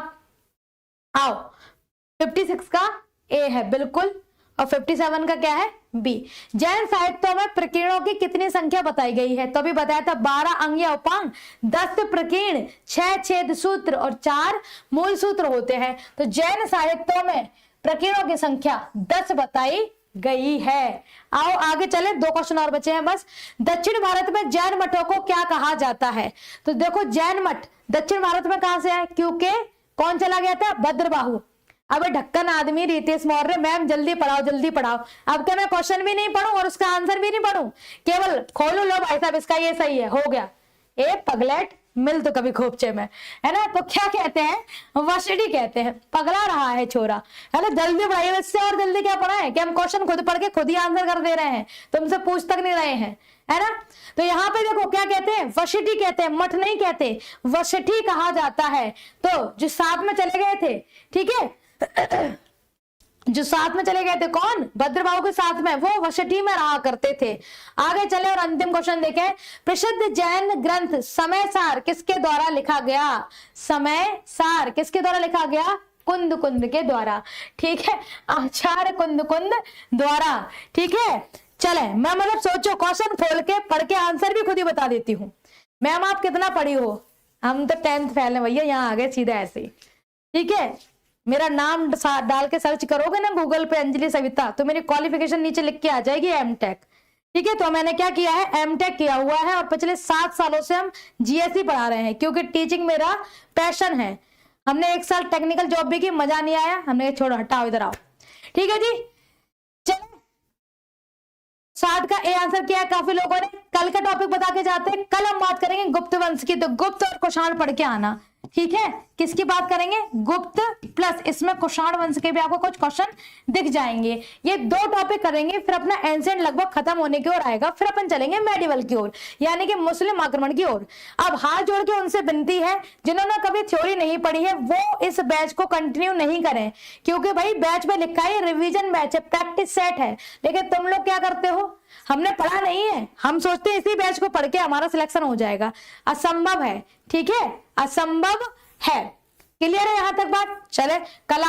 आओ 56 का ए है बिल्कुल, और 57 का क्या है? बी। जैन साहित्यों में प्रकीर्णों की कितनी संख्या बताई गई है? तो अभी बताया था 12 अंग या उपांग, 10 प्रकीर्ण, 6 छेद सूत्र और 4 मूल सूत्र होते हैं। तो जैन साहित्यों में प्रकीर्णों की संख्या 10 बताई गई है। आओ आगे चले, 2 क्वेश्चन और बचे हैं बस। दक्षिण भारत में जैन मठों को क्या कहा जाता है? तो देखो जैन मठ दक्षिण भारत में कहां से है? क्योंकि कौन चला गया था? भद्रबाहु। अब ढक्कन आदमी रितेश मौर्य, मैम जल्दी पढ़ाओ जल्दी पढ़ाओ। अब क्या मैं क्वेश्चन भी नहीं पढ़ूं और उसका आंसर भी नहीं पढ़ूं, केवल खोलू लो भाई साहब इसका ये सही है, हो गया। ए पगलेट मिल तो कभी खोपचे में, है ना? तो क्या कहते हैं? वसड़ी कहते हैं। पगला रहा है छोरा, है ना? जल्दी पढ़ाइए, इससे और जल्दी क्या पढ़ा है कि हम क्वेश्चन खुद पढ़ के खुद ही आंसर कर दे रहे हैं, तुमसे पूछ तक नहीं रहे हैं, है ना? तो यहाँ पे देखो क्या कहते हैं? वसटी कहते हैं, मठ नहीं कहते, वसटी कहा जाता है। तो जो साथ में चले गए थे, ठीक है, जो साथ में चले गए थे कौन? भद्रबाहु के साथ में, वो वसटी में रहा करते थे। आगे चले और अंतिम क्वेश्चन देखें। प्रसिद्ध जैन ग्रंथ समय सार किसके द्वारा लिखा गया? समय सार किसके द्वारा लिखा गया? कुंद कुंद के द्वारा। ठीक है, आचार्य कुंद कुंद द्वारा। ठीक है, चले मैं मतलब सोचो क्वेश्चन खोल के पढ़ के आंसर भी खुद ही बता देती हूँ। मैम आप कितना पढ़ी हो? हम तो 10th फेल है भैया, यहाँ आ गए सीधा ऐसे। ठीक है, मेरा नाम डाल के सर्च करोगे ना गूगल पे अंजलि सविता, तो मेरी क्वालिफिकेशन नीचे लिख के आ जाएगी एमटेक। ठीक है, तो मैंने क्या किया है, एमटेक किया हुआ है और पिछले 7 सालों से हम जीएसई पढ़ा रहे हैं, क्योंकि टीचिंग मेरा पैशन है। हमने 1 साल टेक्निकल जॉब भी की, मजा नहीं आया, हमने छोड़ो, हटाओ इधर आओ। ठीक है जी, चलो 60 का ए आंसर किया है काफी लोगों ने। कल का टॉपिक बता के जाते हैं, कल हम बात करेंगे गुप्त वंश की, तो गुप्त और कुषाण पढ़ के आना। ठीक है, किसकी बात करेंगे, गुप्त प्लस इसमें कुषाण वंश के भी आपको कुछ क्वेश्चन दिख जाएंगे। ये 2 टॉपिक करेंगे, फिर अपना एंशिएंट लगभग खत्म होने की ओर आएगा, फिर अपन चलेंगे मेडिवल की ओर, यानी कि मुस्लिम आक्रमण की ओर। अब हाथ जोड़ के उनसे विनती है जिन्होंने कभी थ्योरी नहीं पढ़ी है वो इस बैच को कंटिन्यू नहीं करें, क्योंकि भाई बैच में लिखा है रिविजन बैच है, प्रैक्टिस सेट है। लेकिन तुम लोग क्या करते हो, हमने पढ़ा नहीं है, हम सोचते हैं इसी बैच को पढ़ के हमारा सिलेक्शन हो जाएगा। असंभव है, ठीक है, असंभव है। क्लियर है यहां तक बात? चले कल